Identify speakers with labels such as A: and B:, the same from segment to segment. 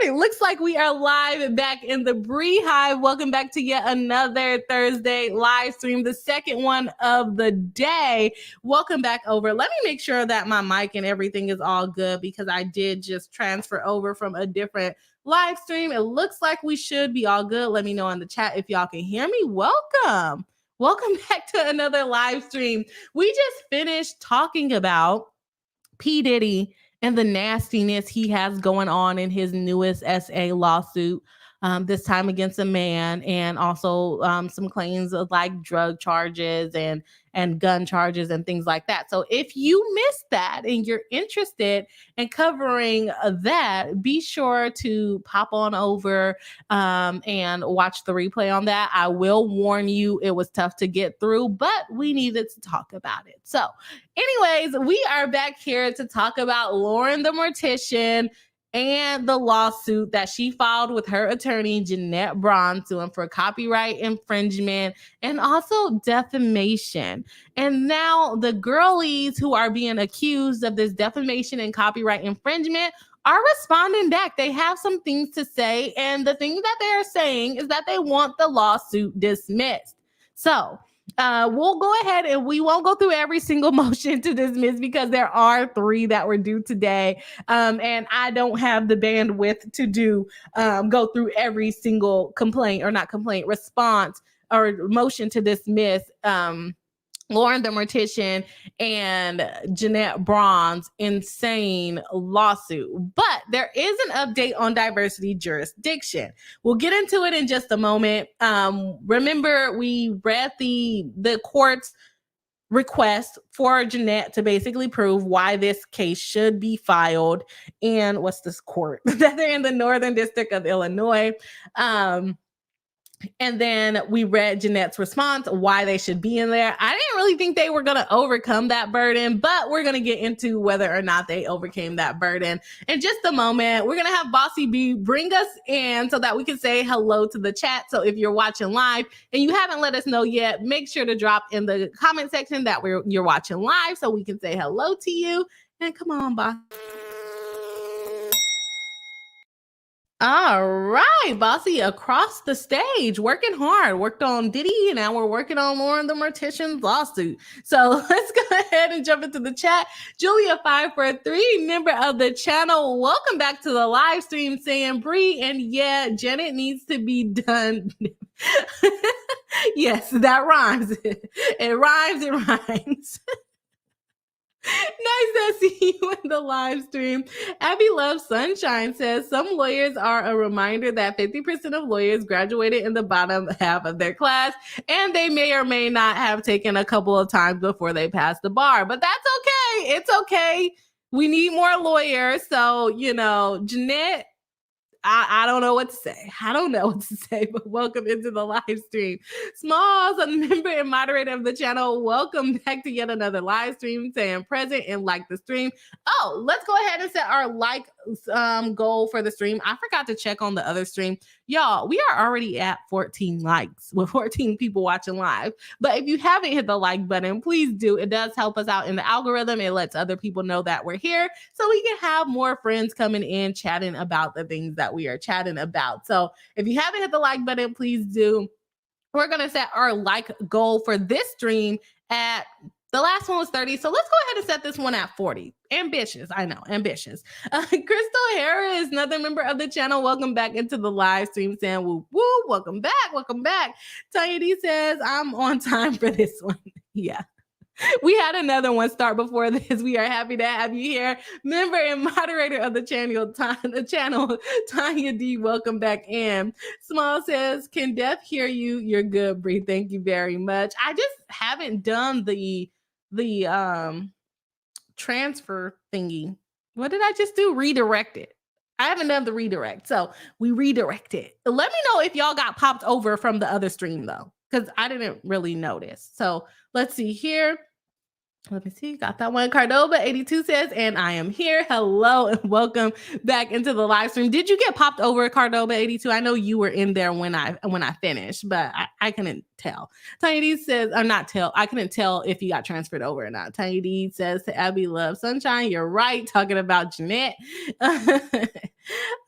A: It looks like we are live back in the BriHive. Welcome back to yet another Thursday live stream, the second one of the day. Welcome back over. Let me make sure that my mic and everything is all good because I did just transfer over from a different live stream. It looks like we should be all good. Let me know in the chat if y'all can hear me. Welcome. Welcome back to another live stream. We just finished talking about P. Diddy and the nastiness he has going on in his newest SA lawsuit, this time against a man, and also some claims of like drug charges and gun charges and things like that. So if you missed that and you're interested in covering that, be sure to pop on over and watch the replay on that. I will warn you, it was tough to get through, but we needed to talk about it. So anyways, we are back here to talk about Lauren the Mortician and the lawsuit that she filed with her attorney, Jeanette Braun, suing for copyright infringement and also defamation. And now the girlies who are being accused of this defamation and copyright infringement are responding back. They have some things to say, and the thing that they're saying is that they want the lawsuit dismissed. So we'll go ahead and we won't go through every single motion to dismiss because there are 3 that were due today. And I don't have the bandwidth to go through every single response or motion to dismiss Lauren the Mortician and Jeanette Braun's insane lawsuit. But there is an update on diversity jurisdiction. We'll get into it in just a moment. Remember, we read the court's request for Jeanette to basically prove why this case should be filed. And what's this court? That they're in the Northern District of Illinois. And then we read Jeanette's response, why they should be in there. I didn't really think they were going to overcome that burden, but we're going to get into whether or not they overcame that burden in just a moment. We're going to have Bossy B bring us in so that we can say hello to the chat. So if you're watching live and you haven't let us know yet, make sure to drop in the comment section that you're watching live so we can say hello to you. And come on, Boss. All right, Bossy across the stage, working hard, worked on Diddy, and now we're working on Lauren the Mortician's lawsuit. So let's go ahead and jump into the chat. Julia543, member of the channel, welcome back to the live stream, saying Bri, and yeah, Janet needs to be done. Yes, that rhymes. It rhymes. Nice to see you in the live stream. Abby Loves Sunshine says some lawyers are a reminder that 50% of lawyers graduated in the bottom half of their class, and they may or may not have taken a couple of times before they passed the bar. But that's okay. It's okay. We need more lawyers. So, Jeanette, I don't know what to say. But welcome into the live stream. Smalls, a member and moderator of the channel, welcome back to yet another live stream, saying present and like the stream. Oh, let's go ahead and set our like goal for the stream. I forgot to check on the other stream. Y'all, we are already at 14 likes with 14 people watching live. But if you haven't hit the like button, please do. It does help us out in the algorithm. It lets other people know that we're here so we can have more friends coming in chatting about the things that we are chatting about. So if you haven't hit the like button, please do. We're going to set our like goal for this stream at, the last one was 30. So let's go ahead and set this one at 40. Ambitious. I know. Ambitious. Crystal Harris, another member of the channel. Welcome back into the live stream, saying woo woo. Welcome back. Tanya D says, I'm on time for this one. Yeah. We had another one start before this. We are happy to have you here. Member and moderator of the channel, Tanya D, welcome back in. Small says, can Death hear you? You're good, Bri. Thank you very much. I just haven't done the transfer thingy. What did I just do? Redirect it. I haven't done the redirect. So we redirect it. Let me know if y'all got popped over from the other stream though, because I didn't really notice. So let's see here. Let me see. Got that one. Cardoba82 says, and I am here. Hello and welcome back into the live stream. Did you get popped over, Cardoba82? I know you were in there when I finished, but I couldn't tell. Tiny D says, I couldn't tell if you got transferred over or not. Tiny D says to Abby Love Sunshine, you're right. Talking about Jeanette.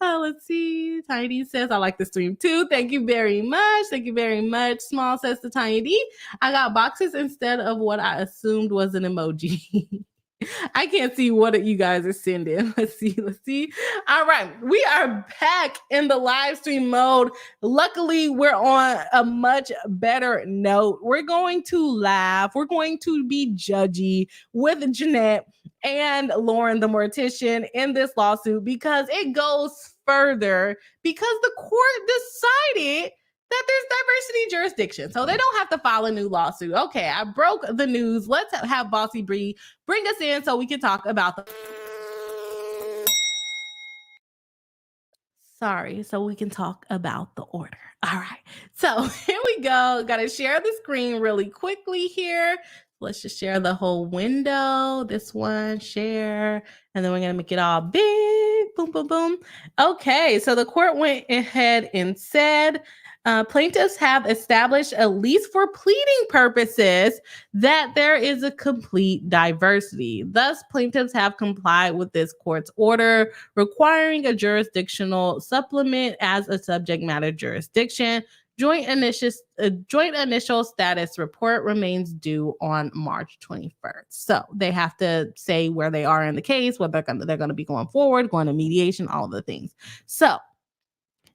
A: Let's see. Tiny D says, I like the stream too. Thank you very much. Thank you very much. Small says to Tiny D, I got boxes instead of what I assumed was an emoji. I can't see what you guys are sending. Let's see. All right, we are back in the live stream mode. Luckily, we're on a much better note. We're going to laugh. We're going to be judgy with Jeanette and Lauren, the mortician, in this lawsuit because it goes further because the court decided that there's diversity jurisdiction. So they don't have to file a new lawsuit. Okay, I broke the news. Let's have Bossy Bree bring us in so we can talk about the... so we can talk about the order. All right, so here we go. Got to share the screen really quickly here. Let's just share the whole window. This one, share, and then we're gonna make it all big. Boom, boom, boom. Okay, so the court went ahead and said, plaintiffs have established, at least for pleading purposes, that there is a complete diversity. Thus, plaintiffs have complied with this court's order requiring a jurisdictional supplement as a subject matter jurisdiction. Joint initial status report remains due on March 21st. So they have to say where they are in the case, whether they're going to be going forward, going to mediation, all the things. So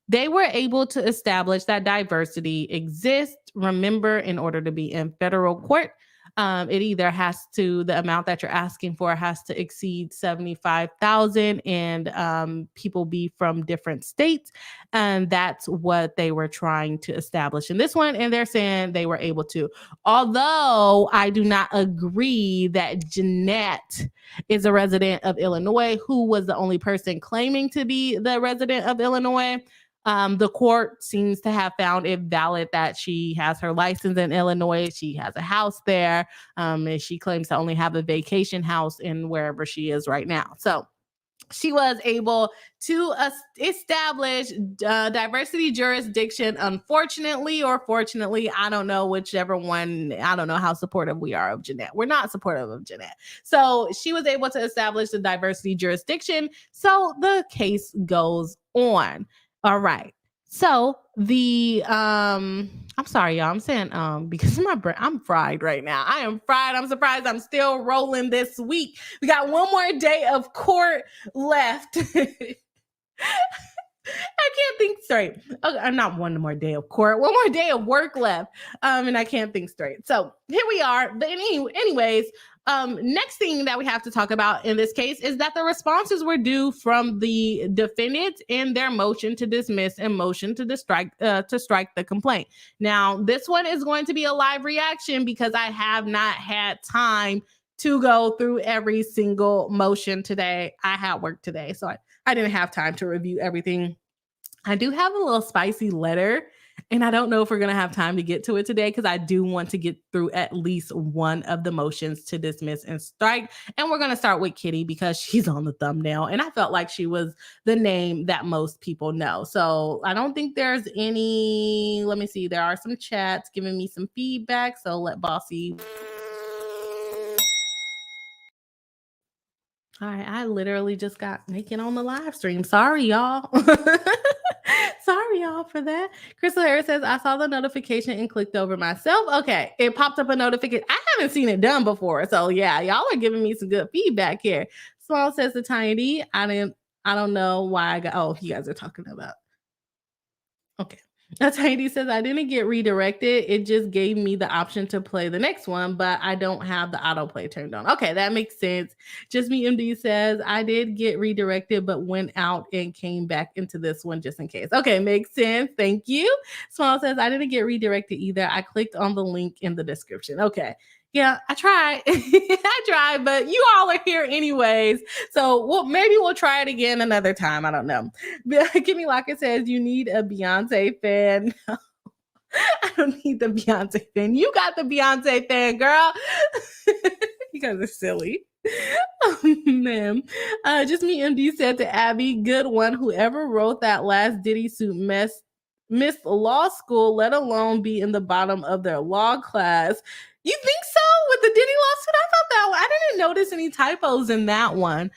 A: they were able to establish that diversity exists. Remember, in order to be in federal court, it either has to, the amount that you're asking for has to exceed 75,000 and people be from different states. And that's what they were trying to establish in this one. And they're saying they were able to. Although I do not agree that Jeanette is a resident of Illinois, who was the only person claiming to be the resident of Illinois. The court seems to have found it valid that she has her license in Illinois. She has a house there. And she claims to only have a vacation house in wherever she is right now. So she was able to establish diversity jurisdiction, unfortunately or fortunately. I don't know whichever one. I don't know how supportive we are of Jeanette. We're not supportive of Jeanette. So she was able to establish the diversity jurisdiction. So the case goes on. All right. So the I'm sorry, y'all. I'm saying because my brain, I'm fried right now. I am fried. I'm surprised I'm still rolling this week. We got one more day of court left. I can't think straight. Okay, not one more day of court, one more day of work left. And I can't think straight. So here we are. But anyways, next thing that we have to talk about in this case is that the responses were due from the defendants in their motion to dismiss and motion to strike the complaint. Now, this one is going to be a live reaction because I have not had time to go through every single motion today. I had work today, so I didn't have time to review everything. I do have a little spicy letter, and I don't know if we're going to have time to get to it today because I do want to get through at least one of the motions to dismiss and strike. And we're going to start with Kitty because she's on the thumbnail, and I felt like she was the name that most people know. So I don't think there's any, let me see, there are some chats giving me some feedback. So let Bossy... All right, I literally just got naked on the live stream. Sorry, y'all. Sorry, y'all, for that. Crystal Harris says, I saw the notification and clicked over myself. Okay, it popped up a notification. I haven't seen it done before. So yeah, y'all are giving me some good feedback here. Small says to Tiny, I don't know why I got, oh, you guys are talking about. Okay. Tiny says, I didn't get redirected. It just gave me the option to play the next one, but I don't have the autoplay turned on. Okay, that makes sense. Just Me MD says, I did get redirected, but went out and came back into this one just in case. Okay, makes sense. Thank you. Small says, I didn't get redirected either. I clicked on the link in the description. Okay. Yeah, I tried. I tried, but you all are here anyways. So maybe we'll try it again another time. I don't know. Kimmy Lockett says, you need a Beyonce fan. No, I don't need the Beyonce fan. You got the Beyonce fan, girl. You guys are silly. Oh, man. Just Me MD said to Abby, good one. Whoever wrote that last Diddy suit missed law school, let alone be in the bottom of their law class. You think so? With the Diddy lawsuit? I thought that I didn't notice any typos in that one.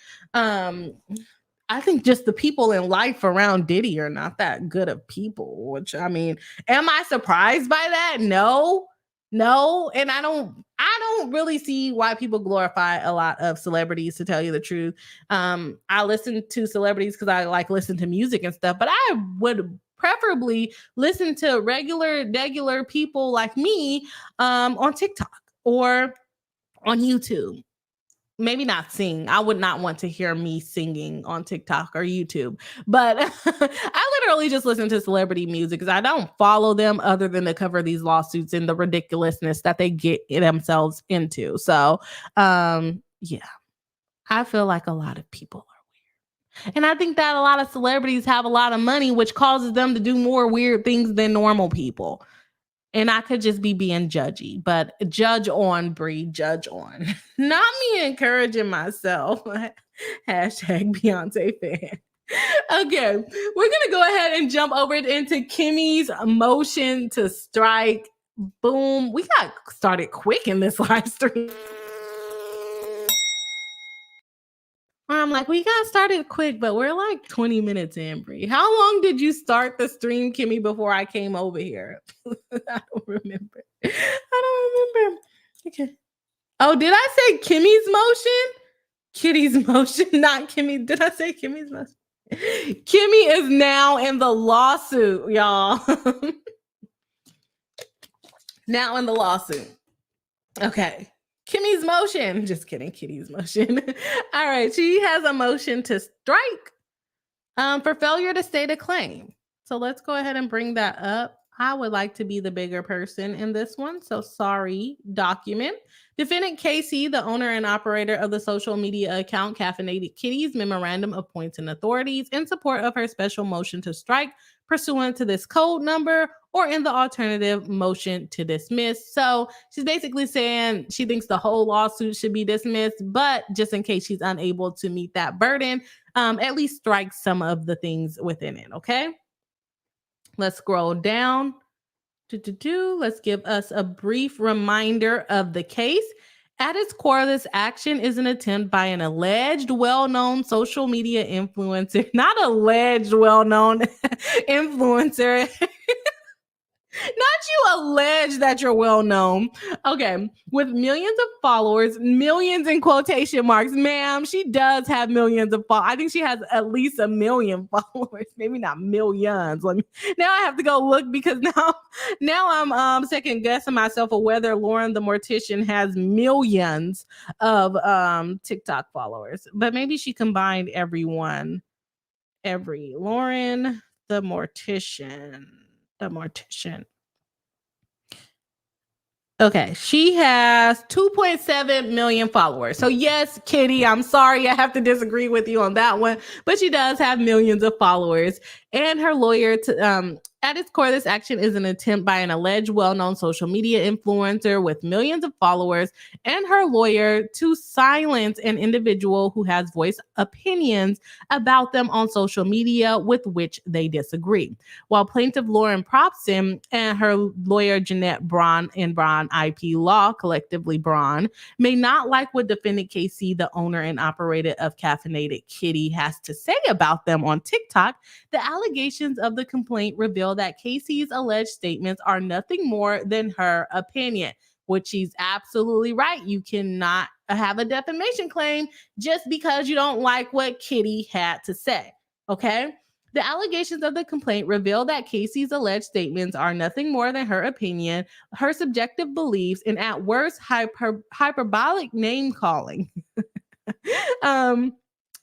A: I think just the people in life around Diddy are not that good of people, which I mean, am I surprised by that? No. No, and I don't really see why people glorify a lot of celebrities, to tell you the truth. I listen to celebrities because I like listen to music and stuff, but I would preferably listen to regular people like me on TikTok or on YouTube. Maybe not sing. I would not want to hear me singing on TikTok or YouTube. But I literally just listen to celebrity music because I don't follow them other than to cover these lawsuits and the ridiculousness that they get themselves into. So, yeah, I feel like a lot of people are weird. And I think that a lot of celebrities have a lot of money, which causes them to do more weird things than normal people. And I could just be being judgy, but judge on, Brie, judge on. Not me encouraging myself. Hashtag Beyonce fan. Okay, we're gonna go ahead and jump over into Kimmy's motion to strike. Boom. We got started quick in this live stream. I'm like, we got started quick, but we're like 20 minutes in, Brie. How long did you start the stream, Kimmy, before I came over here? I don't remember. Okay. Oh, did I say Kimmy's motion? Kitty's motion, not Kimmy. Did I say Kimmy's motion? Kimmy is now in the lawsuit, y'all. Now in the lawsuit. Okay. Kimmy's motion. Just kidding. Kitty's motion. All right. She has a motion to strike for failure to state a claim. So let's go ahead and bring that up. I would like to be the bigger person in this one. So sorry, document. Defendant Casey, the owner and operator of the social media account Caffeinated Kitty's memorandum of points and authorities in support of her special motion to strike pursuant to this code number, or in the alternative, motion to dismiss. So she's basically saying she thinks the whole lawsuit should be dismissed, but just in case she's unable to meet that burden, at least strike some of the things within it, okay? Let's scroll down. Let's give us a brief reminder of the case. At its core, this action is an attempt by an alleged well-known social media influencer, not alleged well-known influencer. Not you allege that you're well known. Okay. With millions of followers, millions in quotation marks, ma'am, she does have millions of followers. I think she has at least 1 million followers, maybe not millions. Now I have to go look because now I'm second guessing myself of whether Lauren the Mortician has millions of TikTok followers, but maybe she combined Lauren the Mortician. Okay, she has 2.7 million followers. So yes, Kitty, I'm sorry I have to disagree with you on that one, but she does have millions of followers. And her lawyer, at its core, this action is an attempt by an alleged well-known social media influencer with millions of followers and her lawyer to silence an individual who has voiced opinions about them on social media with which they disagree. While plaintiff Lauren Propson and her lawyer Jeanette Braun in Braun IP Law, collectively Braun, may not like what defendant Casey, the owner and operator of Caffeinated Kitty, has to say about them on TikTok, the allegations of the complaint reveal that Casey's alleged statements are nothing more than her opinion, which she's absolutely right. You cannot have a defamation claim just because you don't like what Kitty had to say, okay? The allegations of the complaint reveal that Casey's alleged statements are nothing more than her opinion, her subjective beliefs, and at worst, hyperbolic name calling.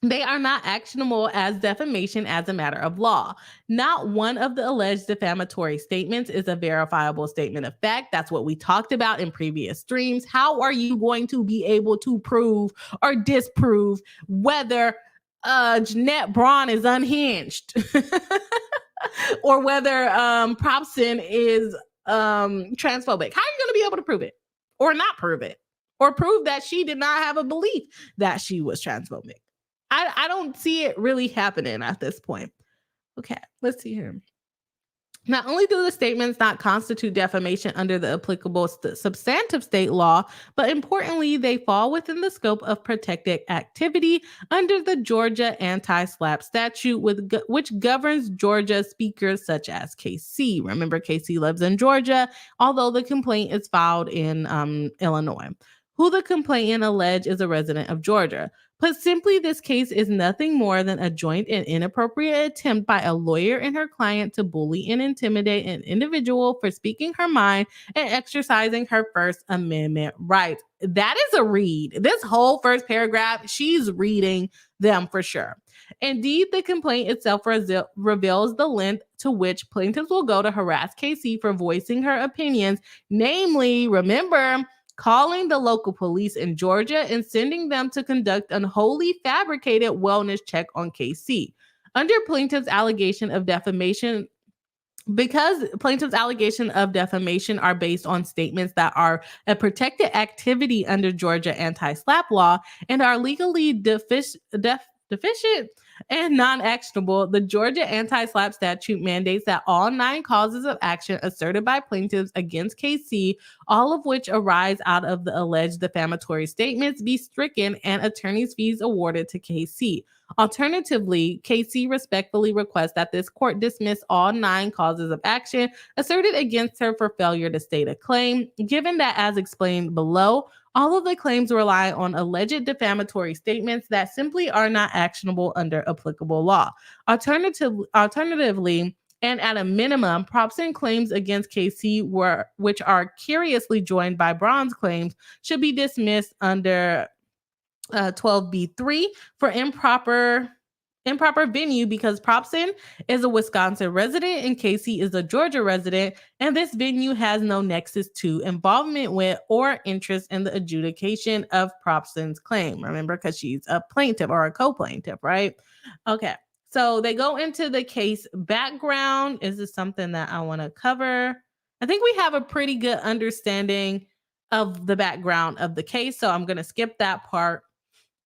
A: They are not actionable as defamation as a matter of law. Not one of the alleged defamatory statements is a verifiable statement of fact. That's what we talked about in previous streams. How are you going to be able to prove or disprove whether Jeanette Braun is unhinged or whether Propson is transphobic? How are you going to be able to prove it or not prove it or prove that she did not have a belief that she was transphobic? I don't see it really happening at this point. Okay, let's see here. Not only do the statements not constitute defamation under the applicable substantive state law, but importantly, they fall within the scope of protected activity under the Georgia anti-SLAPP statute, which governs Georgia speakers such as KC. Remember, KC lives in Georgia, although the complaint is filed in Illinois. Who the complainant alleged is a resident of Georgia. Put simply, this case is nothing more than a joint and inappropriate attempt by a lawyer and her client to bully and intimidate an individual for speaking her mind and exercising her First Amendment rights. That is a read. This whole first paragraph, she's reading them for sure. Indeed, the complaint itself reveals the length to which plaintiffs will go to harass KC for voicing her opinions, namely, remember, calling the local police in Georgia and sending them to conduct an wholly fabricated wellness check on KC. Under plaintiff's allegation of defamation, because plaintiff's allegation of defamation are based on statements that are a protected activity under Georgia anti-SLAPP law and are legally deficient and non-actionable, the Georgia anti-SLAPP statute mandates that all 9 causes of action asserted by plaintiffs against KC, all of which arise out of the alleged defamatory statements, be stricken and attorney's fees awarded to KC. Alternatively, KC respectfully requests that this court dismiss all 9 causes of action asserted against her for failure to state a claim, given that, as explained below, all of the claims rely on alleged defamatory statements that simply are not actionable under applicable law. Alternatively, and at a minimum, Propson claims against KC, which are curiously joined by Braun's claims, should be dismissed under 12b3 for improper venue because Propson is a Wisconsin resident and Casey is a Georgia resident, and this venue has no nexus to, involvement with, or interest in the adjudication of Propson's claim. Remember, because she's a plaintiff or a co-plaintiff, right? Okay, so they go into the case background. Is this something that I want to cover? I think we have a pretty good understanding of the background of the case, so I'm going to skip that part.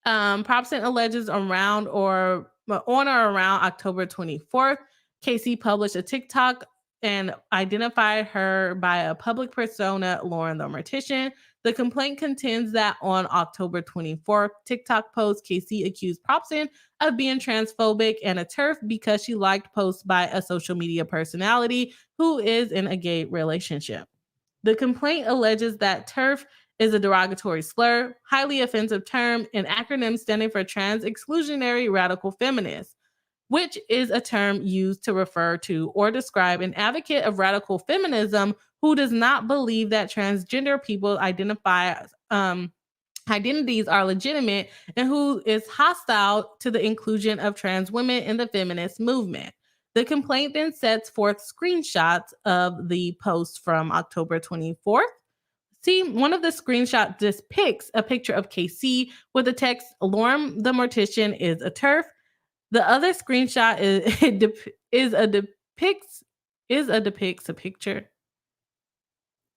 A: Propson alleges on or around October 24th, Casey published a TikTok and identified her by a public persona, Lauren the Mortician. The complaint contends that on October 24th TikTok post, Casey accused Propson of being transphobic and a TERF because she liked posts by a social media personality who is in a gay relationship. The complaint alleges that TERF is a derogatory slur, highly offensive term, an acronym standing for Trans Exclusionary Radical Feminist, which is a term used to refer to or describe an advocate of radical feminism who does not believe that transgender people identities are legitimate and who is hostile to the inclusion of trans women in the feminist movement. The complaint then sets forth screenshots of the post from October 24th. See, one of the screenshots depicts a picture of KC with the text, Lauren the Mortician is a TERF. The other screenshot depicts a picture.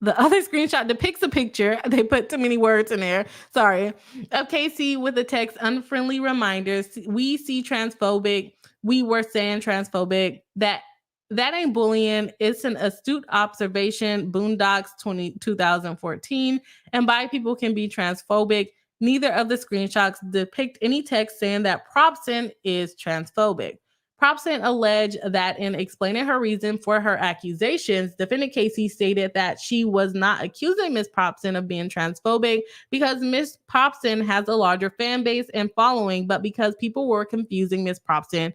A: The other screenshot depicts a picture. They put too many words in there. Sorry. Of KC with the text, unfriendly reminders. We see transphobic. We were saying transphobic. That ain't bullying. It's an astute observation. Boondocks 2014. And bi people can be transphobic. Neither of the screenshots depict any text saying that Propson is transphobic. Propson alleged that in explaining her reason for her accusations, defendant Casey stated that she was not accusing Ms. Propson of being transphobic because Ms. Propson has a larger fan base and following, but because people were confusing Ms. Propson's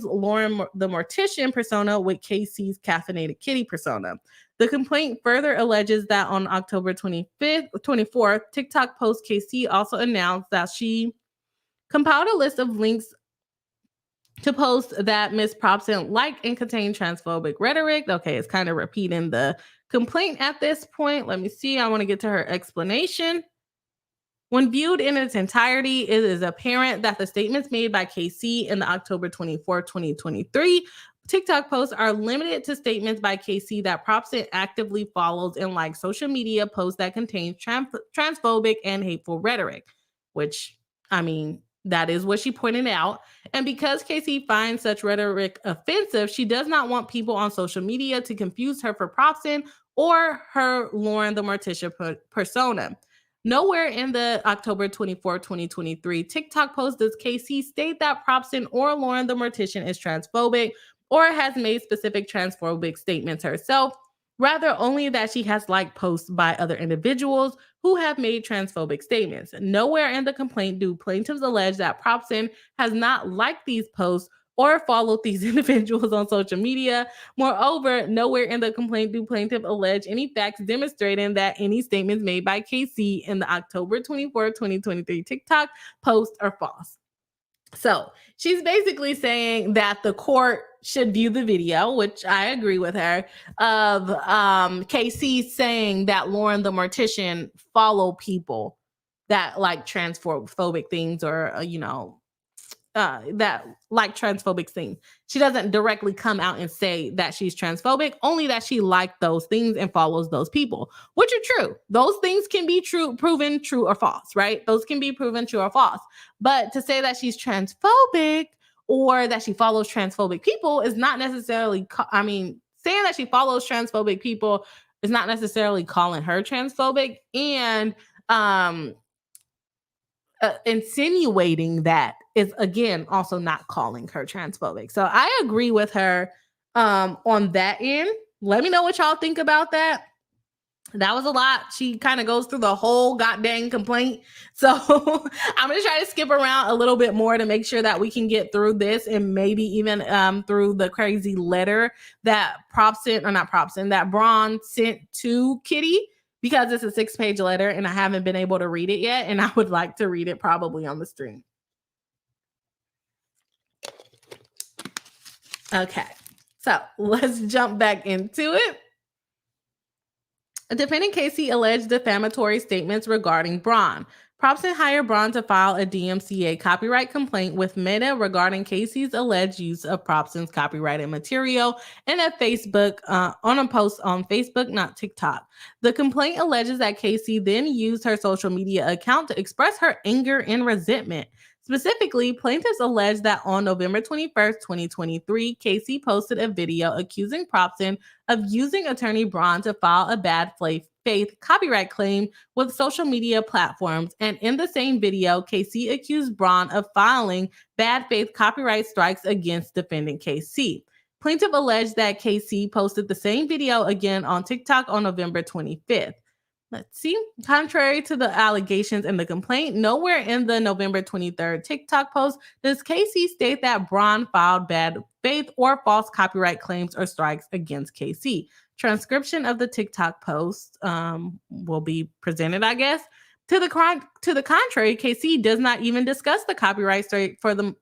A: Lauren the Mortician persona with Casey's Caffeinated Kitty persona. The complaint further alleges that on October 24th, TikTok post KC also announced that she compiled a list of links to post that Ms. Propson liked and contained transphobic rhetoric. Okay, it's kind of repeating the complaint at this point. Let me see. I want to get to her explanation. When viewed in its entirety, it is apparent that the statements made by KC in the October 24, 2023 TikTok posts are limited to statements by KC that Propson actively follows and likes social media posts that contain transphobic and hateful rhetoric, which, I mean, That is what she pointed out. And because Casey finds such rhetoric offensive, she does not want people on social media to confuse her for Propson or her Lauren the Mortician persona. Nowhere in the October 24, 2023 TikTok post does Casey state that Propson or Lauren the Mortician is transphobic or has made specific transphobic statements herself. Rather, only that she has liked posts by other individuals who have made transphobic statements. Nowhere in the complaint do plaintiffs allege that Propson has not liked these posts or followed these individuals on social media. Moreover, nowhere in the complaint do plaintiffs allege any facts demonstrating that any statements made by KC in the October 24, 2023 TikTok post are false. So she's basically saying that the court should view the video, which I agree with her, of KC saying that Lauren the Mortician follow people that like transphobic things or, that like transphobic things. She doesn't directly come out and say that she's transphobic, only that she liked those things and follows those people, which are true. Those things can be proven true or false, right? Those can be proven true or false. But to say that she's transphobic or that she follows transphobic people is not necessarily, saying that she follows transphobic people is not necessarily calling her transphobic. And insinuating that is, again, also not calling her transphobic. So I agree with her on that end. Let me know what y'all think about that. That was a lot. She kind of goes through the whole goddamn complaint. So I'm going to try to skip around a little bit more to make sure that we can get through this and maybe even through the crazy letter that that Braun sent to Kitty, because it's a 6-page letter and I haven't been able to read it yet. And I would like to read it probably on the stream. Okay, so let's jump back into it. Defendant Casey alleged defamatory statements regarding Braun. Propson hired Braun to file a DMCA copyright complaint with Meta regarding Casey's alleged use of Propson's copyrighted material in a Facebook on a post on Facebook, not TikTok. The complaint alleges that Casey then used her social media account to express her anger and resentment. Specifically, plaintiffs allege that on November 21st, 2023, Casey posted a video accusing Propson of using attorney Braun to file a bad faith copyright claim with social media platforms. And in the same video, Casey accused Braun of filing bad faith copyright strikes against defendant Casey. Plaintiff alleged that Casey posted the same video again on TikTok on November 25th. Let's see. Contrary to the allegations in the complaint, nowhere in the November 23rd TikTok post does Casey state that Braun filed bad faith or false copyright claims or strikes against Casey. Transcription of the TikTok post will be presented, I guess. To the contrary, Casey does not even discuss the copyright strike for the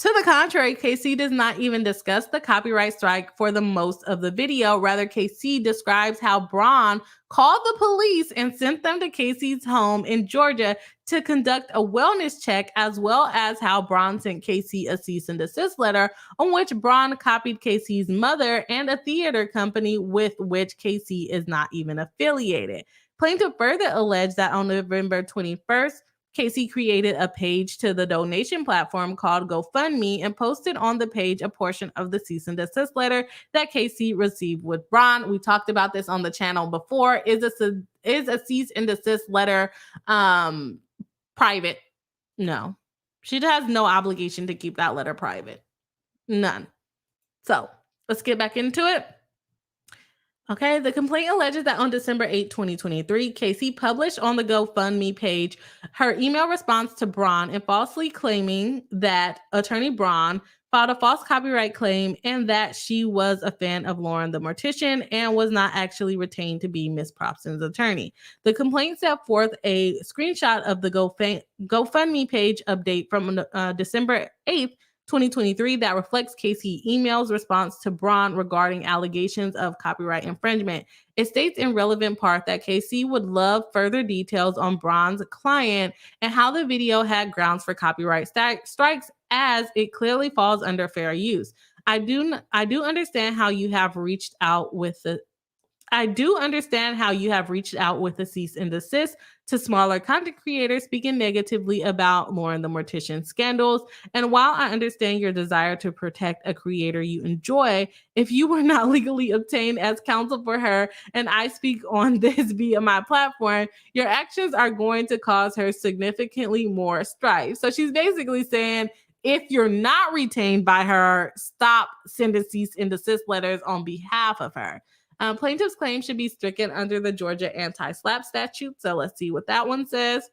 A: To the contrary, KC does not even discuss the copyright strike for the most of the video. Rather, KC describes how Braun called the police and sent them to Casey's home in Georgia to conduct a wellness check, as well as how Braun sent Casey a cease and desist letter on which Braun copied Casey's mother and a theater company with which Casey is not even affiliated. Plaintiff further alleged that on November 21st, Casey created a page to the donation platform called GoFundMe and posted on the page a portion of the cease and desist letter that Casey received with Braun. We talked about this on the channel before. Is a cease and desist letter private? No. She has no obligation to keep that letter private. None. So let's get back into it. Okay, the complaint alleges that on December 8, 2023, Casey published on the GoFundMe page her email response to Braun and falsely claiming that attorney Braun filed a false copyright claim and that she was a fan of Lauren the Mortician and was not actually retained to be Miss Propson's attorney. The complaint set forth a screenshot of the GoFundMe page update from December 8th, 2023 that reflects Casey email's response to Braun regarding allegations of copyright infringement. It states in relevant part that Casey would love further details on Braun's client and how the video had grounds for copyright strikes, as it clearly falls under fair use. I do understand how you have reached out with the I do understand how you have reached out with a cease and desist to smaller content creators speaking negatively about Lauren the Mortician scandals. And while I understand your desire to protect a creator you enjoy, if you were not legally obtained as counsel for her, and I speak on this via my platform, your actions are going to cause her significantly more strife. So she's basically saying, if you're not retained by her, stop sending cease and desist letters on behalf of her. Plaintiff's claim should be stricken under the Georgia anti-SLAPP statute. So let's see what that one says.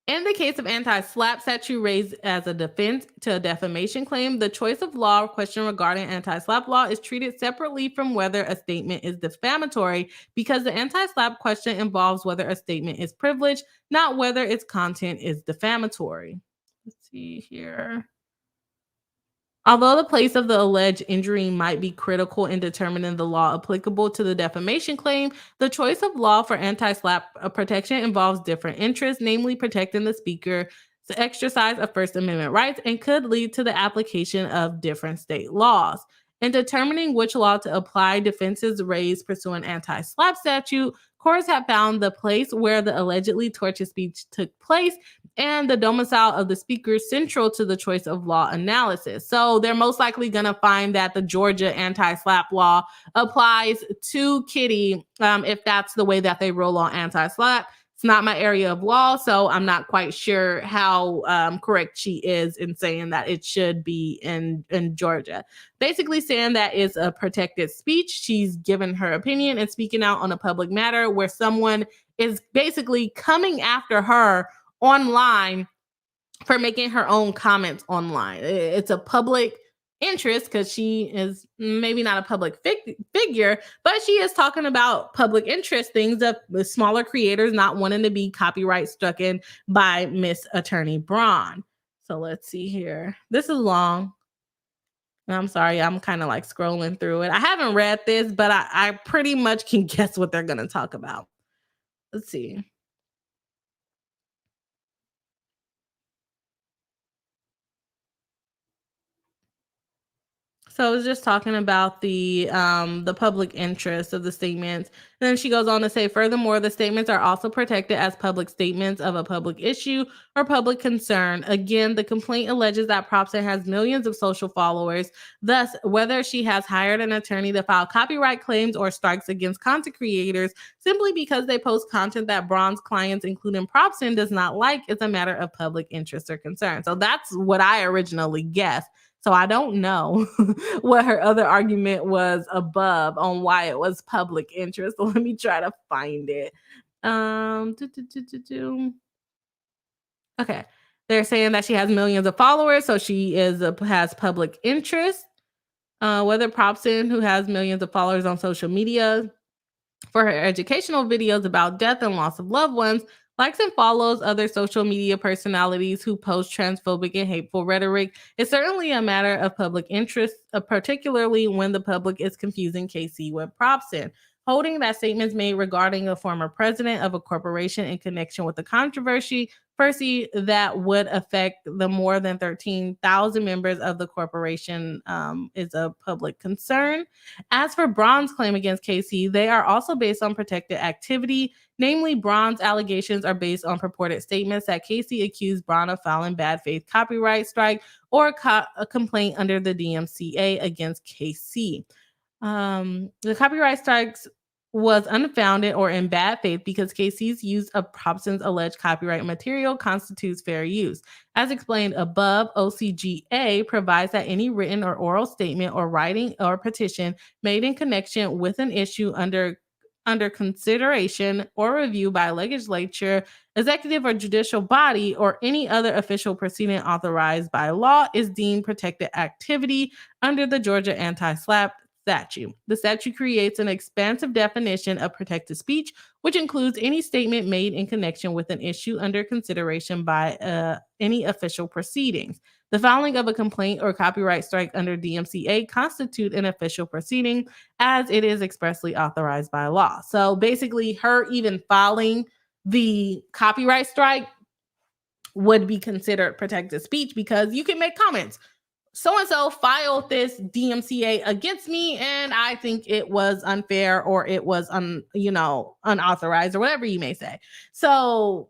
A: In the case of anti-SLAPP statute raised as a defense to a defamation claim, the choice of law question regarding anti-SLAPP law is treated separately from whether a statement is defamatory, because the anti-SLAPP question involves whether a statement is privileged, not whether its content is defamatory. Let's see here. Although the place of the alleged injury might be critical in determining the law applicable to the defamation claim, the choice of law for anti-SLAPP protection involves different interests, namely protecting the speaker's exercise of First Amendment rights, and could lead to the application of different state laws. In determining which law to apply defenses raised pursuant anti-SLAPP statute, courts have found the place where the allegedly tortious speech took place and the domicile of the speaker central to the choice of law analysis. So they're most likely going to find that the Georgia anti-SLAPP law applies to Kitty if that's the way that they roll on anti-SLAPP. It's not my area of law, so I'm not quite sure how correct she is in saying that it should be in Georgia. Basically saying that it's a protected speech. She's given her opinion and speaking out on a public matter where someone is basically coming after her online for making her own comments online. It's a public interest because she is maybe not a public figure, but she is talking about public interest things of smaller creators not wanting to be copyright struck in by Miss Attorney Braun. So let's see here. This is long. I'm sorry, I'm kind of like scrolling through it. I haven't read this, but I pretty much can guess what they're going to talk about. Let's see. So I was just talking about the public interest of the statements. And then she goes on to say, furthermore, the statements are also protected as public statements of a public issue or public concern. Again, the complaint alleges that Propson has millions of social followers. Thus, whether she has hired an attorney to file copyright claims or strikes against content creators simply because they post content that Braun's clients, including Propson, does not like is a matter of public interest or concern. So that's what I originally guessed. So I don't know what her other argument was above on why it was public interest. So let me try to find it. Okay. They're saying that she has millions of followers, so she has public interest. Whether Propson, who has millions of followers on social media, for her educational videos about death and loss of loved ones, likes and follows other social media personalities who post transphobic and hateful rhetoric is certainly a matter of public interest, particularly when the public is confusing KC with Propson. Holding that statements made regarding a former president of a corporation in connection with the controversy that would affect the more than 13,000 members of the corporation is a public concern. As for Braun's claim against KC, they are also based on protected activity. Namely, Braun's allegations are based on purported statements that Casey accused Braun of filing bad faith copyright strike or a complaint under the DMCA against KC. The copyright strikes was unfounded or in bad faith because Casey's use of Propson's alleged copyright material constitutes fair use. As explained above, OCGA provides that any written or oral statement or writing or petition made in connection with an issue under consideration or review by a legislature, executive or judicial body, or any other official proceeding authorized by law is deemed protected activity under the Georgia anti-SLAPP statute. The statute creates an expansive definition of protected speech, which includes any statement made in connection with an issue under consideration by any official proceedings. The filing of a complaint or copyright strike under DMCA constitute an official proceeding as it is expressly authorized by law. So basically, her even filing the copyright strike would be considered protected speech because you can make comments. so-and-so filed this DMCA against me, and I think it was unfair, or it was unauthorized, or whatever you may say. So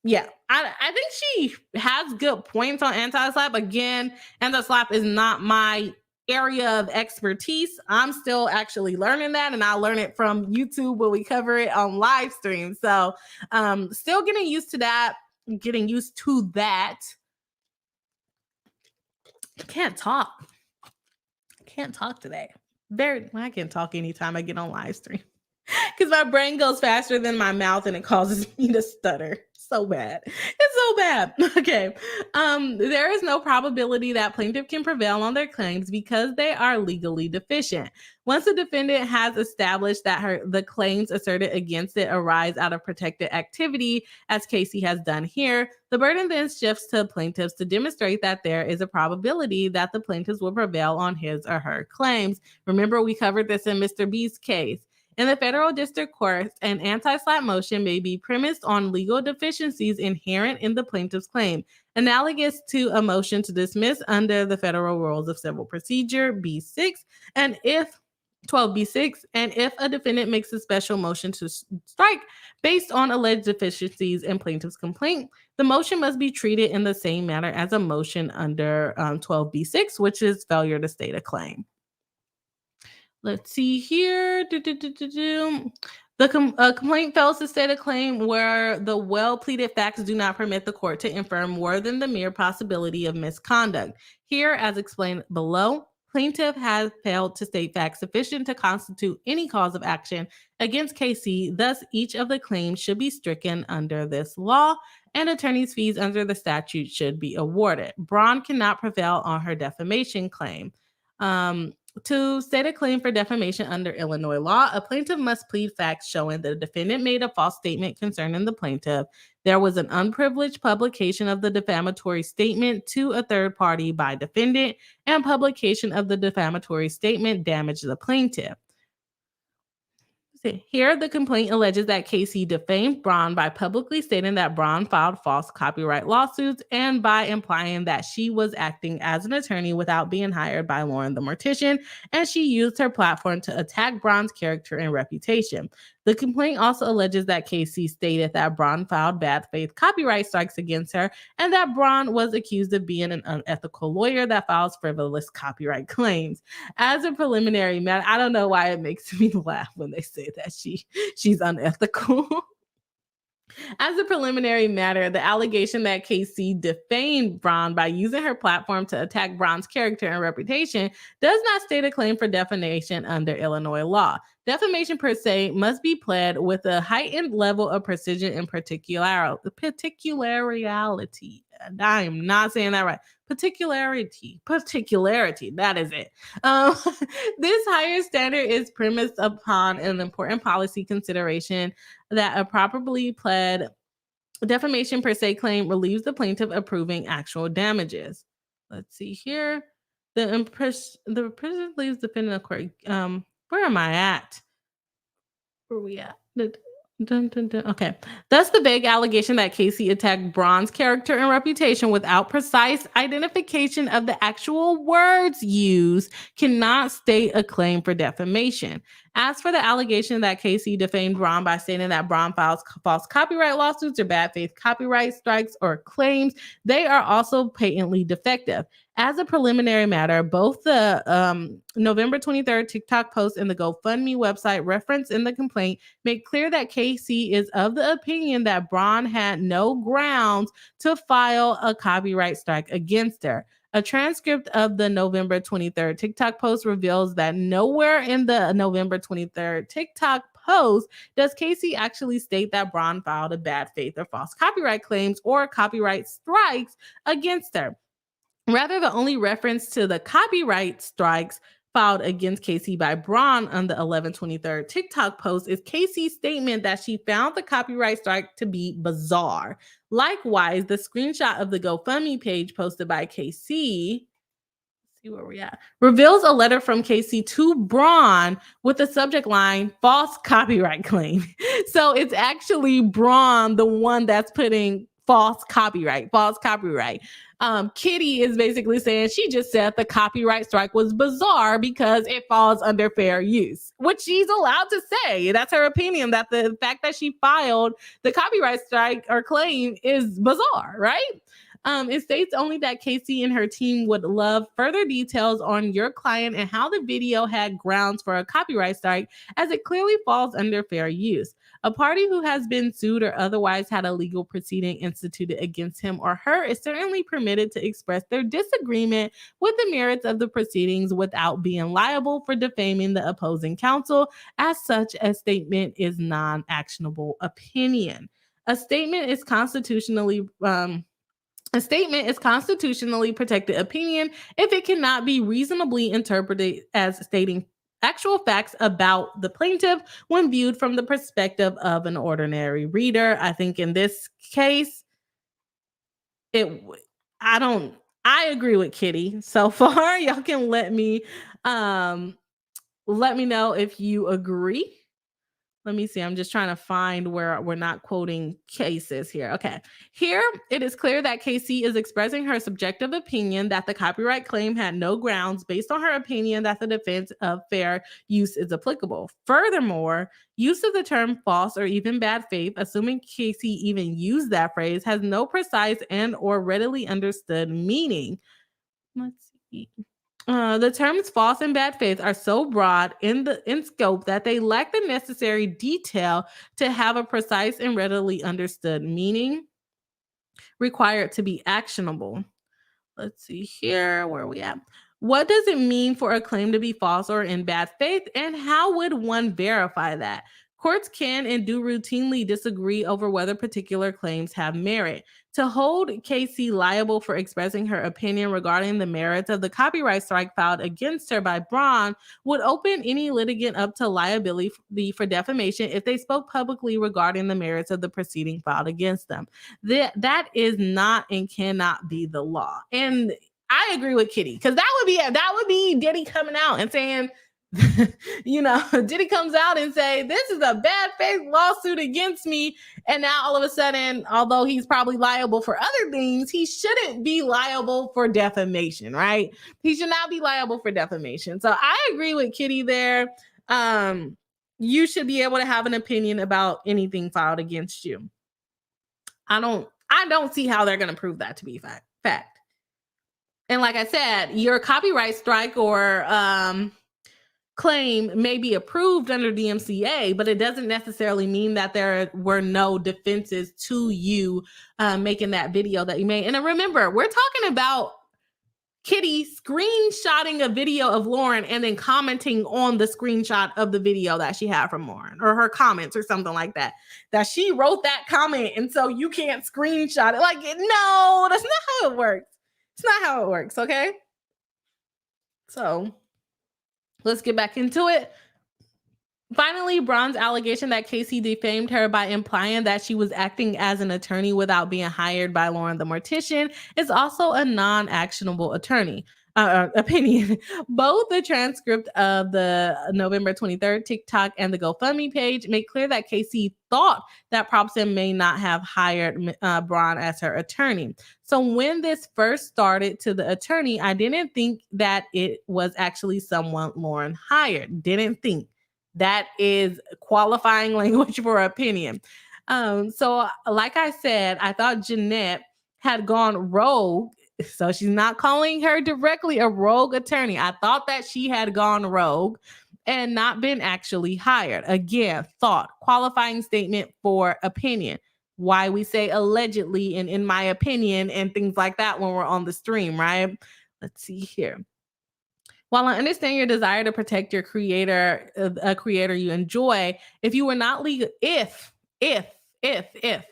A: yeah, I think she has good points on anti-slap. Again, anti-slap is not my area of expertise. I'm still actually learning that, and I learn it from YouTube when we cover it on live stream. So still getting used to that, I can't talk today. I can talk anytime I get on live stream because my brain goes faster than my mouth and it causes me to stutter. So bad. It's so bad. Okay. There is no probability that plaintiff can prevail on their claims because they are legally deficient. Once the defendant has established that the claims asserted against it arise out of protected activity, as Casey has done here, the burden then shifts to plaintiffs to demonstrate that there is a probability that the plaintiffs will prevail on his or her claims. Remember, we covered this in Mr. B's case. In the federal district court, an anti-slap motion may be premised on legal deficiencies inherent in the plaintiff's claim, analogous to a motion to dismiss under the Federal Rules of Civil Procedure B6, and if 12B6, and if a defendant makes a special motion to strike based on alleged deficiencies in plaintiff's complaint, the motion must be treated in the same manner as a motion under 12B6, which is failure to state a claim. Let's see here. The complaint fails to state a claim where the well-pleaded facts do not permit the court to infer more than the mere possibility of misconduct. Here, as explained below, plaintiff has failed to state facts sufficient to constitute any cause of action against KC. Thus, each of the claims should be stricken under this law, and attorney's fees under the statute should be awarded. Braun cannot prevail on her defamation claim. To state a claim for defamation under Illinois law, a plaintiff must plead facts showing the defendant made a false statement concerning the plaintiff. There was an unprivileged publication of the defamatory statement to a third party by defendant, and publication of the defamatory statement damaged the plaintiff. Here, the complaint alleges that Casey defamed Braun by publicly stating that Braun filed false copyright lawsuits and by implying that she was acting as an attorney without being hired by Lauren the Mortician, and she used her platform to attack Braun's character and reputation. The complaint also alleges that Casey stated that Braun filed bad faith copyright strikes against her, and that Braun was accused of being an unethical lawyer that files frivolous copyright claims. As a preliminary matter, I don't know why it makes me laugh when they say that she's unethical. As a preliminary matter, the allegation that Casey defamed Braun by using her platform to attack Braun's character and reputation does not state a claim for defamation under Illinois law. Defamation per se must be pled with a heightened level of precision and particularity. I am not saying that right. Particularity, that is it. This higher standard is premised upon an important policy consideration that a properly pled defamation per se claim relieves the plaintiff of proving actual damages. Let's see here. The prison leaves defendant of court. Where am I at? Where are we at? Okay. Thus, the vague allegation that Casey attacked Braun's character and reputation without precise identification of the actual words used cannot state a claim for defamation. As for the allegation that Casey defamed Braun by stating that Braun files false copyright lawsuits or bad faith copyright strikes or claims, they are also patently defective. As a preliminary matter, both the November 23rd TikTok post and the GoFundMe website referenced in the complaint make clear that Casey is of the opinion that Braun had no grounds to file a copyright strike against her. A transcript of the November 23rd TikTok post reveals that nowhere in the November 23rd TikTok post does Casey actually state that Braun filed a bad faith or false copyright claims or copyright strikes against her. Rather, the only reference to the copyright strikes filed against Casey by Braun on the 11/23 TikTok post is Casey's statement that she found the copyright strike to be bizarre. Likewise, the screenshot of the GoFundMe page posted by Casey, see where we're at, reveals a letter from Casey to Braun with the subject line, false copyright claim. So it's actually Braun, the one that's putting false copyright. Kitty is basically saying she just said the copyright strike was bizarre because it falls under fair use, which she's allowed to say. That's her opinion, that the fact that she filed the copyright strike or claim is bizarre, right? It states only that Casey and her team would love further details on your client and how the video had grounds for a copyright strike, as it clearly falls under fair use. A party who has been sued or otherwise had a legal proceeding instituted against him or her is certainly permitted to express their disagreement with the merits of the proceedings without being liable for defaming the opposing counsel. As such, a statement is non-actionable opinion. A statement is constitutionally protected opinion if it cannot be reasonably interpreted as stating actual facts about the plaintiff when viewed from the perspective of an ordinary reader. I think in this case, I agree with Kitty so far. Y'all can let me know if you agree. Let me see. I'm just trying to find where we're not quoting cases here. Okay. Here, it is clear that Casey is expressing her subjective opinion that the copyright claim had no grounds based on her opinion that the defense of fair use is applicable. Furthermore, use of the term false or even bad faith, assuming Casey even used that phrase, has no precise and or readily understood meaning. Let's see. The terms false and bad faith are so broad in scope that they lack the necessary detail to have a precise and readily understood meaning required to be actionable. Let's see here. Where are we at? What does it mean for a claim to be false or in bad faith, and how would one verify that? Courts can and do routinely disagree over whether particular claims have merit. To hold Casey liable for expressing her opinion regarding the merits of the copyright strike filed against her by Braun would open any litigant up to liability for defamation if they spoke publicly regarding the merits of the proceeding filed against them. That is not and cannot be the law. And I agree with Kitty, because that would be Diddy coming out and saying, Diddy comes out and say, this is a bad faith lawsuit against me. And now all of a sudden, although he's probably liable for other things, he shouldn't be liable for defamation, right? He should not be liable for defamation. So I agree with Kitty there. You should be able to have an opinion about anything filed against you. I don't see how they're going to prove that to be fact. And like I said, your copyright strike or claim may be approved under DMCA, but it doesn't necessarily mean that there were no defenses to you making that video that you made. And remember, we're talking about Kitty screenshotting a video of Lauren and then commenting on the screenshot of the video that she had from Lauren, or her comments or something like that, that she wrote that comment. And so you can't screenshot it. Like, no, that's not how it works. It's not how it works. Okay. So let's get back into it. Finally, Braun's allegation that Casey defamed her by implying that she was acting as an attorney without being hired by Lauren the Mortician is also a non-actionable opinion. Both the transcript of the November 23rd TikTok and the GoFundMe page make clear that Casey thought that Propson may not have hired Braun as her attorney. So when this first started to the attorney, I didn't think that it was actually someone Lauren hired. Didn't think. That is qualifying language for opinion. So like I said, I thought Jeanette had gone rogue. So she's not calling her directly a rogue attorney. I thought that she had gone rogue and not been actually hired. Again, thought, qualifying statement for opinion. Why we say allegedly and in my opinion and things like that when we're on the stream, right? Let's see here. While I understand your desire to protect your creator, a creator you enjoy, if you were not legal,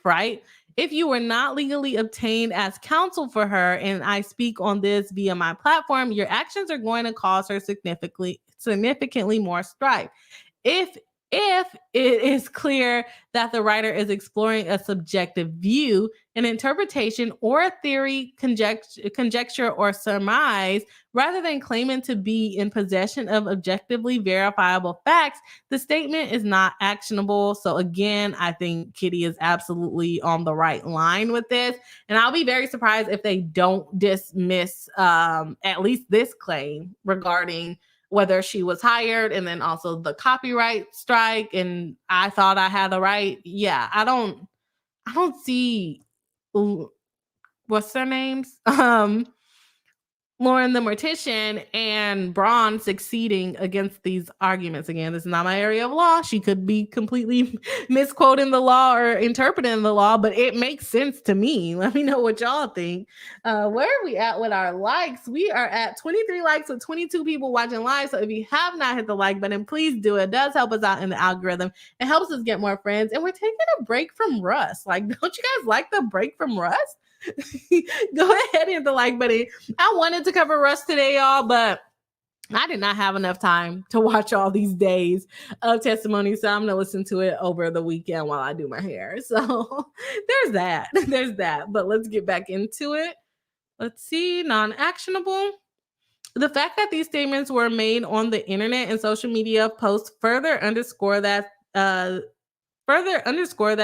A: right? If you were not legally obtained as counsel for her, and I speak on this via my platform, your actions are going to cause her significantly more strife. If If it is clear that the writer is exploring a subjective view, an interpretation, or a theory, conjecture, or surmise, rather than claiming to be in possession of objectively verifiable facts, the statement is not actionable. So again, I think Kitty is absolutely on the right line with this. And I'll be very surprised if they don't dismiss at least this claim regarding whether she was hired, and then also the copyright strike, and I thought I had the right. Yeah, I don't see what's their names? Lauren the Mortician and Braun succeeding against these arguments. Again, this is not my area of law. She could be completely misquoting the law or interpreting the law, but it makes sense to me. Let me know what y'all think. Where are we at with our likes? We are at 23 likes with 22 people watching live. So if you have not hit the like button, please do. It does help us out in the algorithm. It helps us get more friends. And we're taking a break from Russ. Like, don't you guys like the break from Russ? Go ahead and hit the like button. I wanted to cover Russ today, y'all, but I did not have enough time to watch all these days of testimony. So I'm going to listen to it over the weekend while I do my hair. So there's that. There's that. But let's get back into it. Let's see. Non-actionable. The fact that these statements were made on the internet and social media posts further underscore that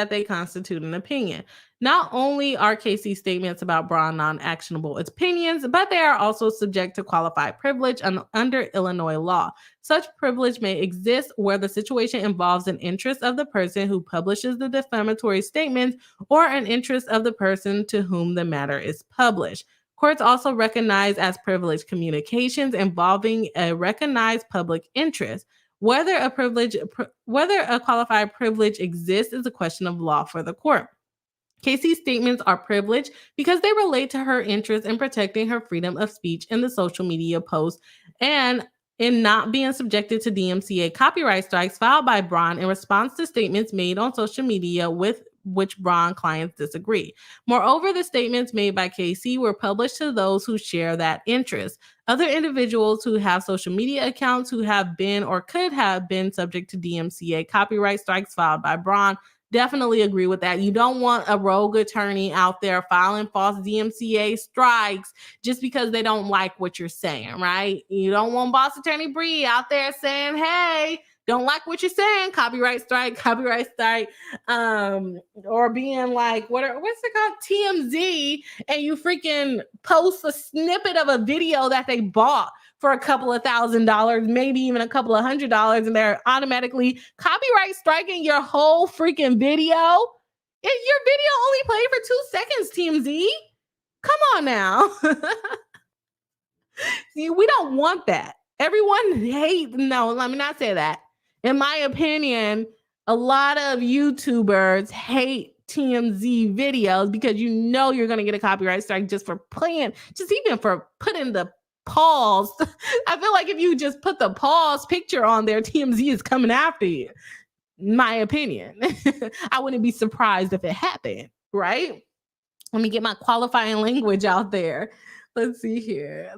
A: they constitute an opinion. Not only are Casey's statements about Braun non-actionable opinions, but they are also subject to qualified privilege under Illinois law. Such privilege may exist where the situation involves an interest of the person who publishes the defamatory statements or an interest of the person to whom the matter is published. Courts also recognize as privileged communications involving a recognized public interest. Whether a qualified privilege exists is a question of law for the court. Casey's statements are privileged because they relate to her interest in protecting her freedom of speech in the social media post and in not being subjected to DMCA copyright strikes filed by Braun in response to statements made on social media with which Braun clients disagree. Moreover, the statements made by Casey were published to those who share that interest. Other individuals who have social media accounts who have been or could have been subject to DMCA copyright strikes filed by Braun definitely agree with that. You don't want a rogue attorney out there filing false DMCA strikes just because they don't like what you're saying, right? You don't want boss attorney Bree out there saying, hey, don't like what you're saying, copyright strike, or being like, what's it called, TMZ, and you freaking post a snippet of a video that they bought for a couple of $1,000s, maybe even a couple of $100s, and they're automatically copyright striking your whole freaking video. Your video only played for 2 seconds, TMZ. Come on now. See, we don't want that. Everyone let me not say that. In my opinion, a lot of YouTubers hate TMZ videos because you know you're going to get a copyright strike just for playing, just even for putting the pause. I feel like if you just put the pause picture on there, TMZ is coming after you. In my opinion. I wouldn't be surprised if it happened, right? Let me get my qualifying language out there. Let's see here.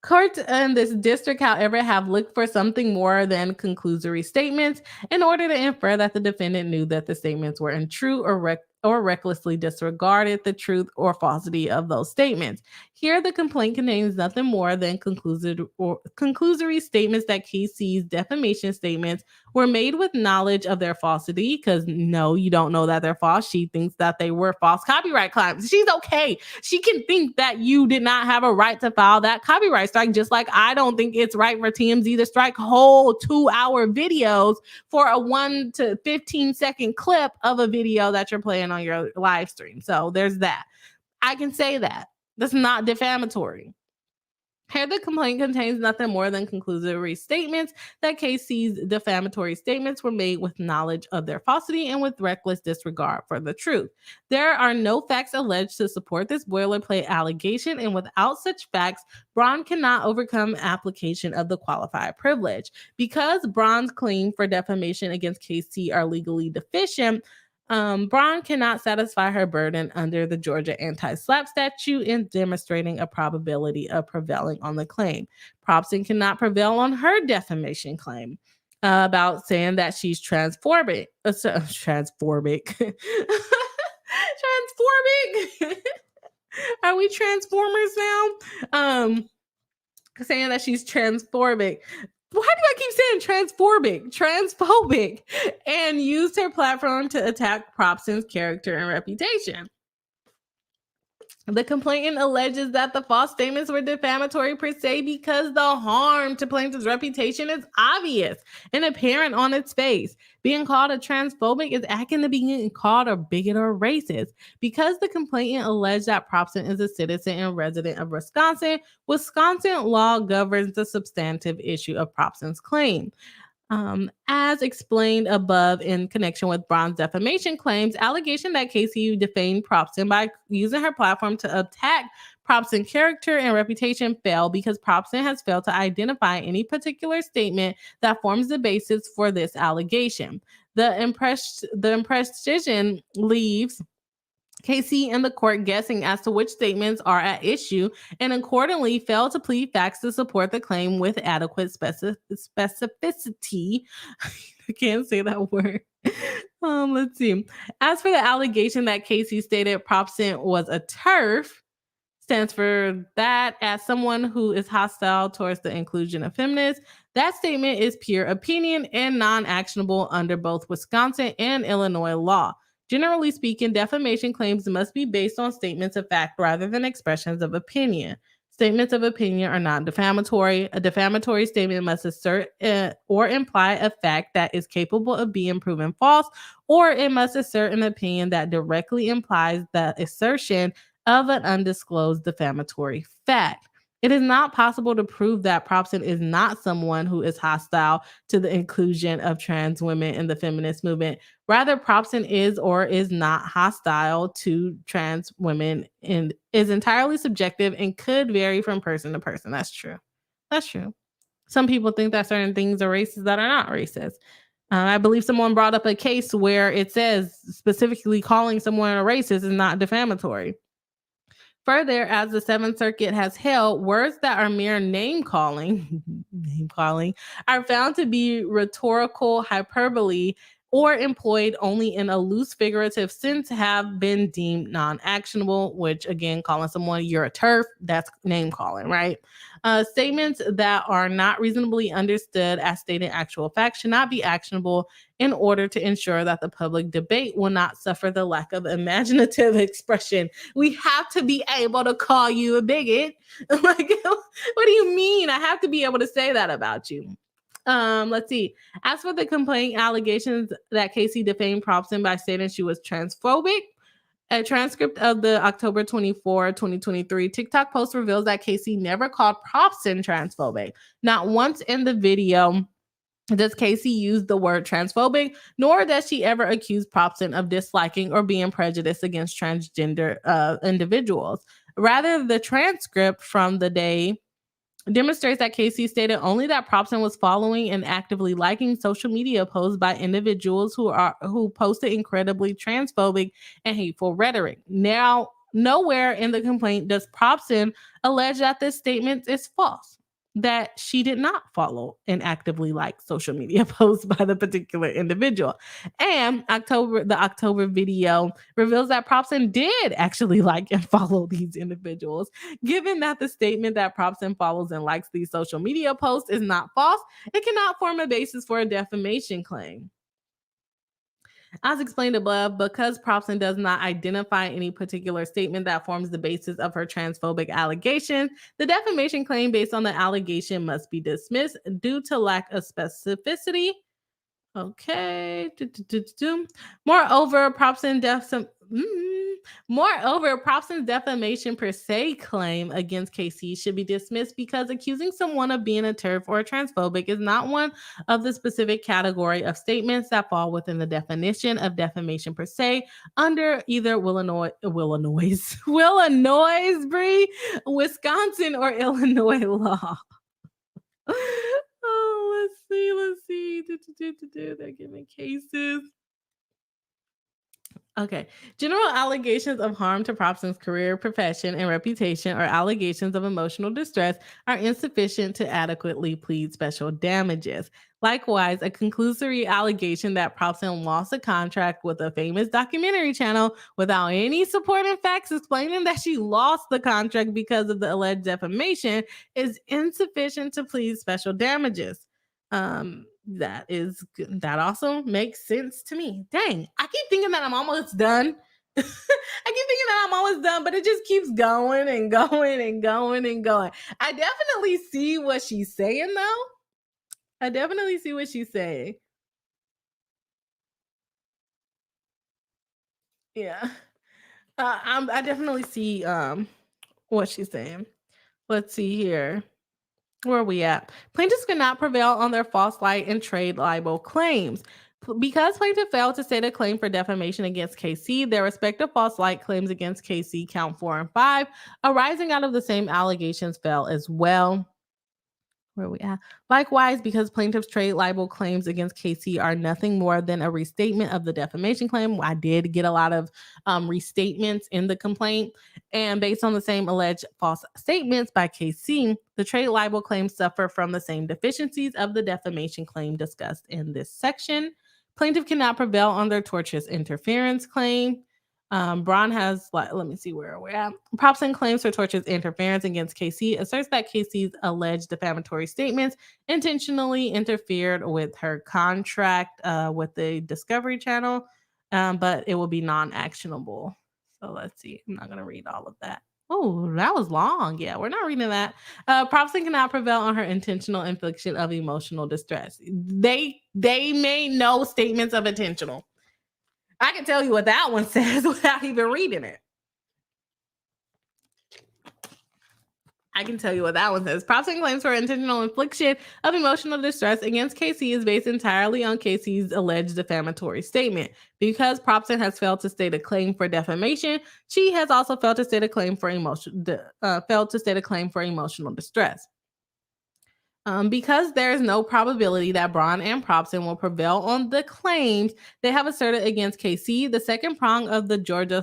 A: Courts in this district, however, have looked for something more than conclusory statements in order to infer that the defendant knew that the statements were untrue or recklessly disregarded the truth or falsity of those statements. Here, the complaint contains nothing more than conclusory statements that Casey's defamation statements were made with knowledge of their falsity, because no, you don't know that they're false. She thinks that they were false copyright claims. She's okay. She can think that you did not have a right to file that copyright strike, just like I don't think it's right for TMZ to strike whole 2-hour videos for a 1 to 15 second clip of a video that you're playing on your live stream. So there's that. I can say that. That's not defamatory. Here, the complaint contains nothing more than conclusory statements that Casey's defamatory statements were made with knowledge of their falsity and with reckless disregard for the truth. There are no facts alleged to support this boilerplate allegation, and without such facts, Braun cannot overcome application of the qualified privilege. Because Braun's claim for defamation against Casey are legally deficient, Braun cannot satisfy her burden under the Georgia anti-SLAPP statute in demonstrating a probability of prevailing on the claim. Probson cannot prevail on her defamation claim. about saying that she's transphobic. Transphobic. Transphobic. Are we transformers now? Saying that she's transphobic. Why do I keep saying transphobic, and used her platform to attack Probson's character and reputation. The complainant alleges that the false statements were defamatory per se because the harm to plaintiff's reputation is obvious and apparent on its face. Being called a transphobic is akin to being called a bigot or racist. Because the complainant alleged that Probson is a citizen and resident of Wisconsin, Wisconsin law governs the substantive issue of Probson's claim. As explained above in connection with Braun's defamation claims, allegation that Casey defamed Probson by using her platform to attack Probson's character and reputation failed because Probson has failed to identify any particular statement that forms the basis for this allegation. The impression leaves Casey and the court guessing as to which statements are at issue and accordingly failed to plead facts to support the claim with adequate specificity. I can't say that word. Let's see. As for the allegation that Casey stated Probson was a TERF, stands for that as someone who is hostile towards the inclusion of feminists, that statement is pure opinion and non-actionable under both Wisconsin and Illinois law. Generally speaking, defamation claims must be based on statements of fact rather than expressions of opinion. Statements of opinion are not defamatory. A defamatory statement must assert or imply a fact that is capable of being proven false, or it must assert an opinion that directly implies the assertion of an undisclosed defamatory fact. It is not possible to prove that Probson is not someone who is hostile to the inclusion of trans women in the feminist movement. Rather, Probson is or is not hostile to trans women and is entirely subjective and could vary from person to person. That's true. That's true. Some people think that certain things are racist that are not racist. I believe someone brought up a case where it says specifically calling someone a racist is not defamatory. Further, as the Seventh Circuit has held, words that are mere name calling are found to be rhetorical hyperbole or employed only in a loose figurative sense have been deemed non-actionable, which again, calling someone you're a TERF, that's name calling, right? Statements that are not reasonably understood as stating actual facts should not be actionable in order to ensure that the public debate will not suffer the lack of imaginative expression. We have to be able to call you a bigot. Like, what do you mean? I have to be able to say that about you. Let's see. As for the complaint allegations that Casey defamed Probson by stating she was transphobic, a transcript of the October 24, 2023 TikTok post reveals that Casey never called Probson transphobic. Not once in the video does Casey use the word transphobic, nor does she ever accuse Probson of disliking or being prejudiced against transgender individuals. Rather, the transcript from the day demonstrates that Casey stated only that Probson was following and actively liking social media posts by individuals who posted incredibly transphobic and hateful rhetoric. Now, nowhere in the complaint does Probson allege that this statement is false, that she did not follow and actively like social media posts by the particular individual. And the October video reveals that Probson did actually like and follow these individuals. Given that the statement that Probson follows and likes these social media posts is not false, it cannot form a basis for a defamation claim. As explained above, because Probson does not identify any particular statement that forms the basis of her transphobic allegation, the defamation claim based on the allegation must be dismissed due to lack of specificity. Okay. Moreover, Probson's defamation per se claim against Casey should be dismissed because accusing someone of being a TERF or a transphobic is not one of the specific category of statements that fall within the definition of defamation per se under either Wisconsin, or Illinois law. Oh, let's see. They're giving cases. Okay. General allegations of harm to Probson's career, profession, and reputation or allegations of emotional distress are insufficient to adequately plead special damages. Likewise, a conclusory allegation that Probson lost a contract with a famous documentary channel without any supporting facts explaining that she lost the contract because of the alleged defamation is insufficient to plead special damages. That also makes sense to me. Dang, I keep thinking that I'm almost done. I keep thinking that I'm almost done, but it just keeps going and going and going and going. I definitely see what she's saying, though. I definitely see what she's saying. Yeah, I definitely see what she's saying. Let's see here. Where are we at? Plaintiffs cannot prevail on their false light and trade libel claims. Because plaintiff failed to state a claim for defamation against KC, their respective false light claims against KC, count 4 and 5, arising out of the same allegations, fell as well. Where are we at? Likewise, because plaintiff's trade libel claims against KC are nothing more than a restatement of the defamation claim. I did get a lot of restatements in the complaint. And based on the same alleged false statements by KC, the trade libel claims suffer from the same deficiencies of the defamation claim discussed in this section. Plaintiff cannot prevail on their tortious interference claim. Braun has, let me see where we're at. Probson claims for tortious interference against KC, asserts that KC's alleged defamatory statements intentionally interfered with her contract with the Discovery Channel, but it will be non-actionable. So let's see. I'm not going to read all of that. Oh, that was long. Yeah, we're not reading that. Probson cannot prevail on her intentional infliction of emotional distress. They made no statements of intentional. I can tell you what that one says without even reading it. I can tell you what that one says. Probson claims for intentional infliction of emotional distress against KC is based entirely on KC's alleged defamatory statement. Because Probson has failed to state a claim for defamation, she has also failed to state a claim for emotional distress. Because there is no probability that Braun and Probson will prevail on the claims they have asserted against KC, the second prong of the Georgia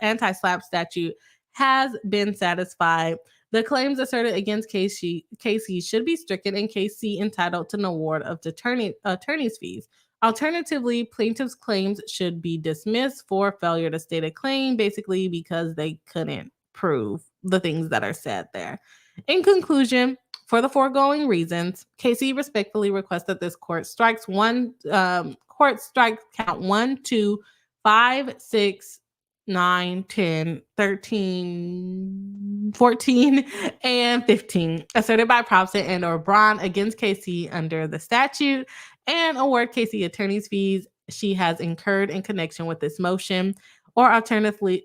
A: anti-SLAPP statute has been satisfied. The claims asserted against KC should be stricken and KC entitled to an award of attorney's fees. Alternatively, plaintiff's claims should be dismissed for failure to state a claim, basically because they couldn't prove the things that are said there. In conclusion, for the foregoing reasons, KC respectfully requests that this court strikes count 1, 2, 5, 6, 9, 10, 13, 14, and 15 asserted by Probson and or Braun against KC under the statute and award KC attorney's fees she has incurred in connection with this motion, or alternatively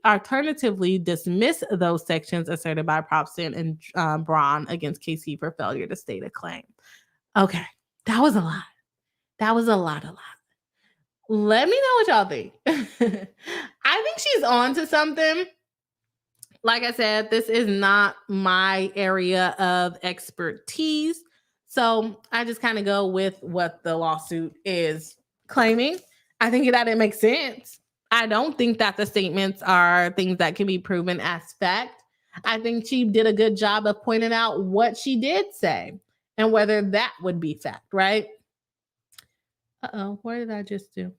A: dismiss those sections asserted by Probson and Braun against KC for failure to state a claim. Okay, that was a lot. Let me know what y'all think. I think she's on to something. Like I said, this is not my area of expertise. So I just kind of go with what the lawsuit is claiming. I think that it makes sense. I don't think that the statements are things that can be proven as fact. I think she did a good job of pointing out what she did say and whether that would be fact, right? Uh-oh, what did I just do?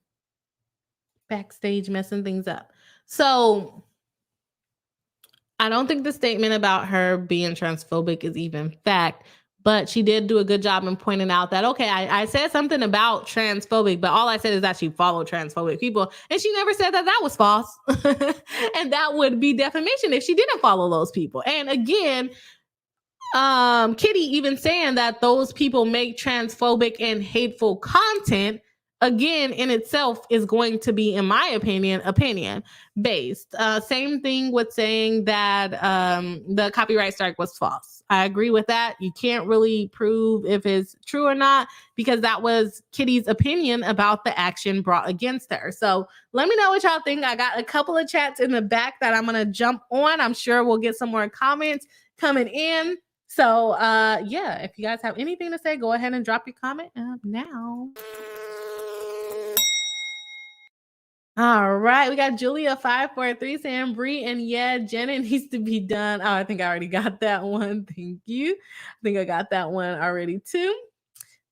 A: Backstage messing things up. So I don't think the statement about her being transphobic is even fact, but she did do a good job in pointing out that, okay, I said something about transphobic, but all I said is that she followed transphobic people. And she never said that that was false. And that would be defamation if she didn't follow those people. And again, Kitty even saying that those people make transphobic and hateful content, again, in itself is going to be, in my opinion based. Same thing with saying that the copyright strike was false. I agree with that. You can't really prove if it's true or not because that was Kitty's opinion about the action brought against her. So let me know what y'all think. I got a couple of chats in the back that I'm going to jump on. I'm sure we'll get some more comments coming in. So yeah, if you guys have anything to say, go ahead and drop your comment now. All right, we got Julia 543 saying Bree and yeah, Jenna needs to be done. Oh, I think I already got that one. Thank you. I think I got that one already too.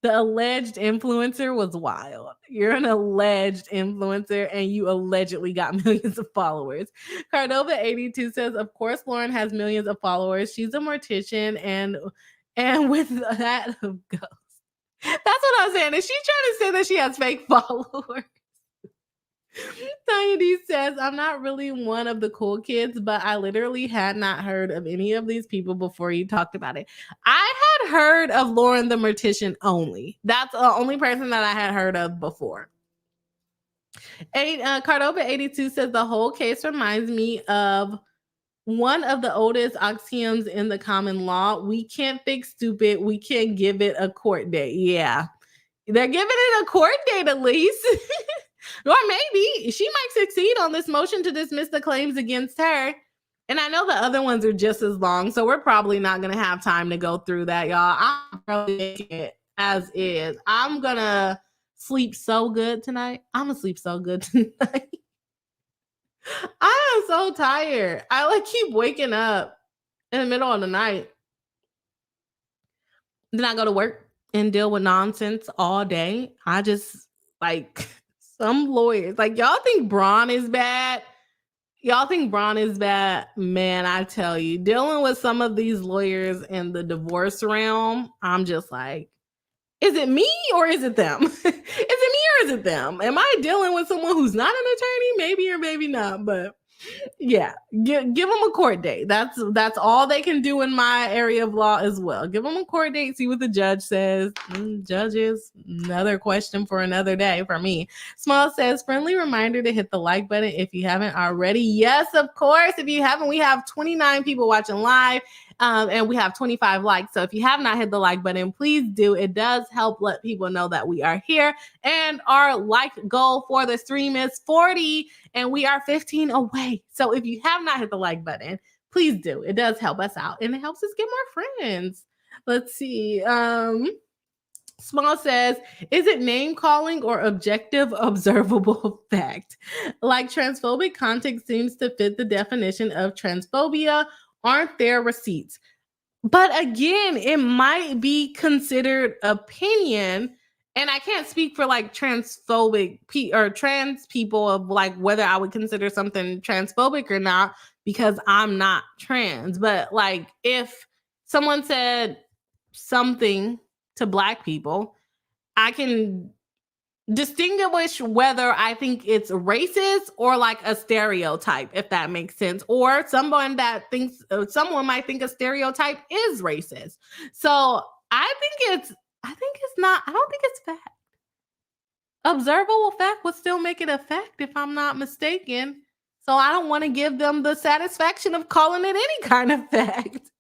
A: The alleged influencer was wild. You're an alleged influencer and you allegedly got millions of followers. Cardova82 says, of course, Lauren has millions of followers. She's a mortician and with that of ghosts. That's what I'm saying. Is she trying to say that she has fake followers? Tanya D says, I'm not really one of the cool kids, but I literally had not heard of any of these people before you talked about it. I had heard of Lauren the Mortician only. That's the only person that I had heard of before. Cardova 82 says, the whole case reminds me of one of the oldest axioms in the common law. We can't fix stupid. We can't give it a court date. Yeah. They're giving it a court date at least. Or maybe she might succeed on this motion to dismiss the claims against her. And I know the other ones are just as long, so we're probably not going to have time to go through that, y'all. I'm probably making it as is. I'm going to sleep so good tonight. I'm going to sleep so good tonight. I am so tired. I keep waking up in the middle of the night. Then I go to work and deal with nonsense all day. I just some lawyers, y'all think Braun is bad? Y'all think Braun is bad? Man, I tell you, dealing with some of these lawyers in the divorce realm, I'm just like, is it me or is it them? Is it me or is it them? Am I dealing with someone who's not an attorney? Maybe or maybe not, but yeah, give them a court date. That's all they can do in my area of law as well. Give them a court date, see what the judge says. Judges, another question for another day for me. Small says, friendly reminder to hit the like button if you haven't already. Yes, of course. If you haven't, we have 29 people watching live. And we have 25 likes. So if you have not hit the like button, please do. It does help let people know that we are here. And our like goal for the stream is 40, and we are 15 away. So if you have not hit the like button, please do. It does help us out, and it helps us get more friends. Let's see. Small says, is it name calling or objective observable fact? Like transphobic content seems to fit the definition of transphobia. Aren't there receipts? But again, it might be considered opinion. And I can't speak for transphobic or trans people of whether I would consider something transphobic or not, because I'm not trans. But if someone said something to Black people, I can distinguish whether I think it's racist or a stereotype, if that makes sense. Or someone might think a stereotype is racist. So I don't think it's fact. Observable fact would still make it a fact if I'm not mistaken. So I don't want to give them the satisfaction of calling it any kind of fact.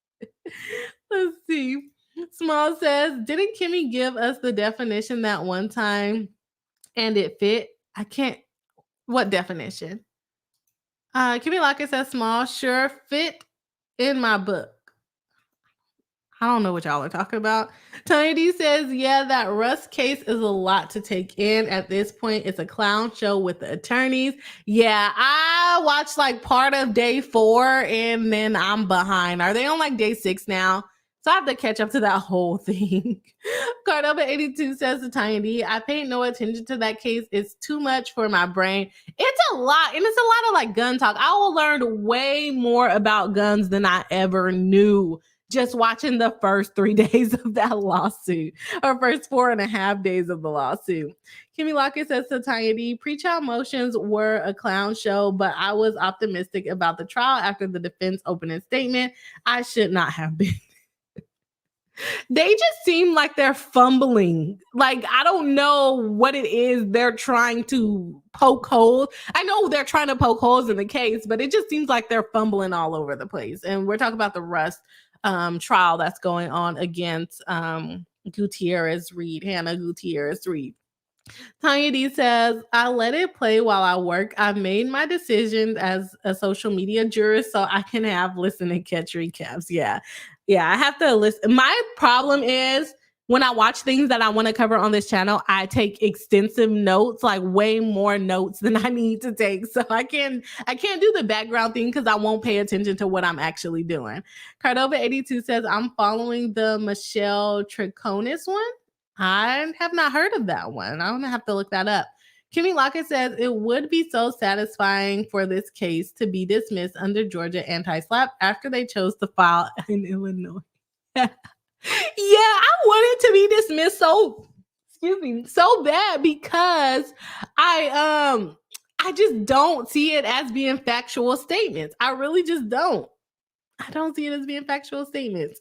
A: Let's see. Small says, didn't Kimmy give us the definition that one time and it fit? I can't. What definition? Kimmy Lockett says, Small sure fit in my book. I don't know what y'all are talking about. Tony D says, yeah, that Russ case is a lot to take in. At this point, it's a clown show with the attorneys. Yeah, I watched part of day 4 and then I'm behind. Are they on day 6 now? So I have to catch up to that whole thing. Cardova 82 says to Tiny D, I paid no attention to that case. It's too much for my brain. It's a lot. And it's a lot of gun talk. I will learn way more about guns than I ever knew just watching the first 3 days of that lawsuit, or first 4.5 days of the lawsuit. Kimmy Lockett says to Tanya D, pre-trial motions were a clown show, but I was optimistic about the trial after the defense opening statement. I should not have been. They just seem like they're fumbling. I don't know what it is they're trying to poke holes. I know they're trying to poke holes in the case, but it just seems like they're fumbling all over the place. And we're talking about the Russ trial that's going on against Gutierrez Reed, Hannah Gutierrez Reed. Tanya D says, I let it play while I work. I've made my decisions as a social media jurist so I can have listen and catch recaps. Yeah, I have to listen. My problem is when I watch things that I want to cover on this channel, I take extensive notes, like way more notes than I need to take. So I can't do the background thing because I won't pay attention to what I'm actually doing. Cardova82 says, I'm following the Michelle Triconis one. I have not heard of that one. I'm gonna have to look that up. Kimmy Lockett says, it would be so satisfying for this case to be dismissed under Georgia anti-SLAPP after they chose to file in Illinois. Yeah, I want it to be dismissed so bad because I just don't see it as being factual statements. I really just don't. I don't see it as being factual statements.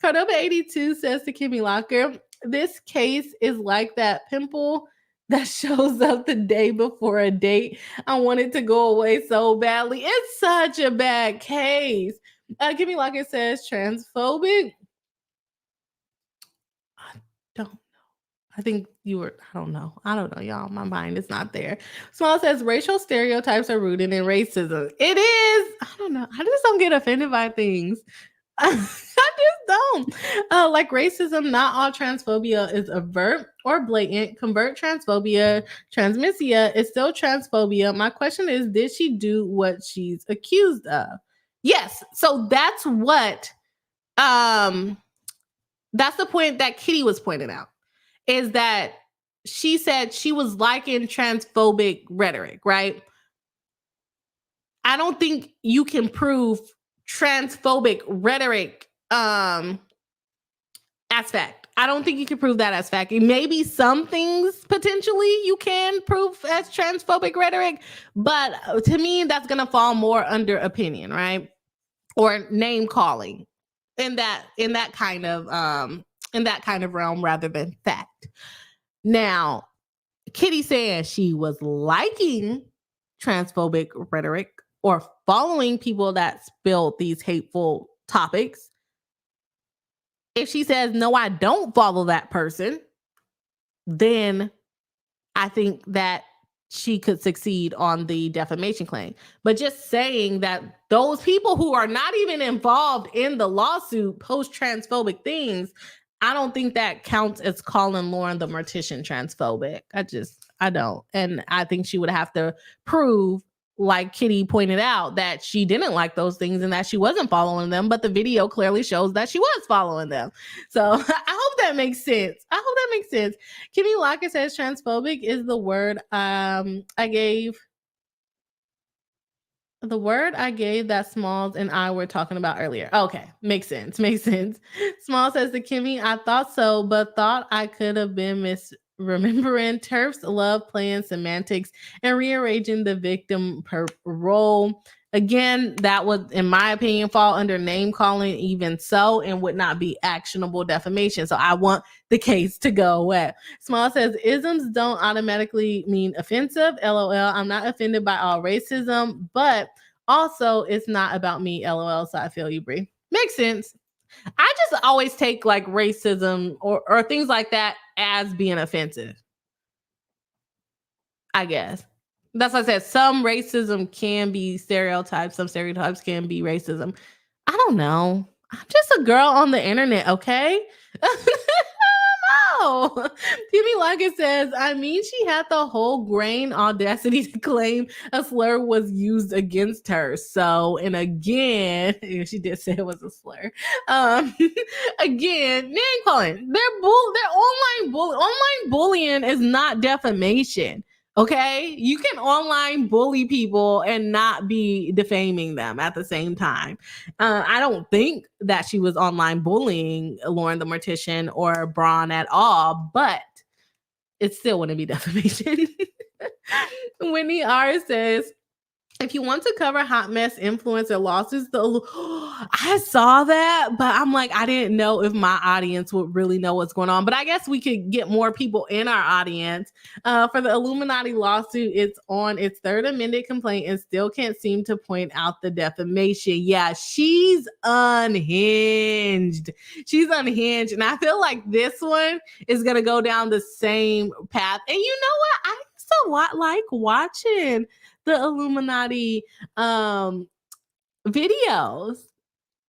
A: Cardova82 says to Kimmy Locker, this case is like that pimple that shows up the day before a date. I want it to go away so badly. It's such a bad case. Kimmy Locker says transphobic. I don't know. I think you were, I don't know, y'all. My mind is not there. Small says racial stereotypes are rooted in racism. It is. I don't know. I just don't get offended by things. I just don't. Like racism, not all transphobia is overt or blatant. Convert transphobia, transmisia is still transphobia. My question is, did she do what she's accused of? Yes. So that's what, that's the point that Kitty was pointing out, is that she said she was liking transphobic rhetoric, right? I don't think you can prove transphobic rhetoric as fact. I don't think you can prove that as fact. Maybe some things potentially you can prove as transphobic rhetoric, but to me, that's gonna fall more under opinion, right? Or name calling in that kind of realm rather than fact. Now, Kitty saying she was liking transphobic rhetoric or following people that spilled these hateful topics. If she says, no, I don't follow that person, then I think that she could succeed on the defamation claim. But just saying that those people who are not even involved in the lawsuit post transphobic things, I don't think that counts as calling Lauren the Mortician transphobic. I don't. And I think she would have to prove, like Kitty pointed out, that she didn't like those things and that she wasn't following them, but the video clearly shows that she was following them. So I hope that makes sense. Kitty Lockett says transphobic is the word I gave that Smalls and I were talking about earlier. Okay, makes sense. Small says to Kimmy, I thought so, but thought I could have been misremembering. TERFs love playing semantics and rearranging the victim per role. Again, that would, in my opinion, fall under name calling even so and would not be actionable defamation. So I want the case to go away. Small says, isms don't automatically mean offensive. LOL, I'm not offended by all racism, but also it's not about me. LOL, so I feel you, Brie. Makes sense. I just always take like racism or things like that as being offensive, I guess. That's what I said. Some racism can be stereotypes. Some stereotypes can be racism. I don't know. I'm just a girl on the internet, okay? No. Timmy Lockett says, I mean, she had the whole grain audacity to claim a slur was used against her. So, and again, she did say it was a slur. Again, name calling. They're online bullying is not defamation. Okay, you can online bully people and not be defaming them at the same time. I don't think that she was online bullying Lauren the Mortician or Braun at all, but it still wouldn't be defamation. Whitney R says, if you want to cover hot mess influencer lawsuits, I saw that, but I'm like, I didn't know if my audience would really know what's going on. But I guess we could get more people in our audience. For the Illuminati lawsuit, it's on its third amended complaint and still can't seem to point out the defamation. Yeah, she's unhinged. And I feel like this one is going to go down the same path. And you know what? I used to like watching the Illuminati videos.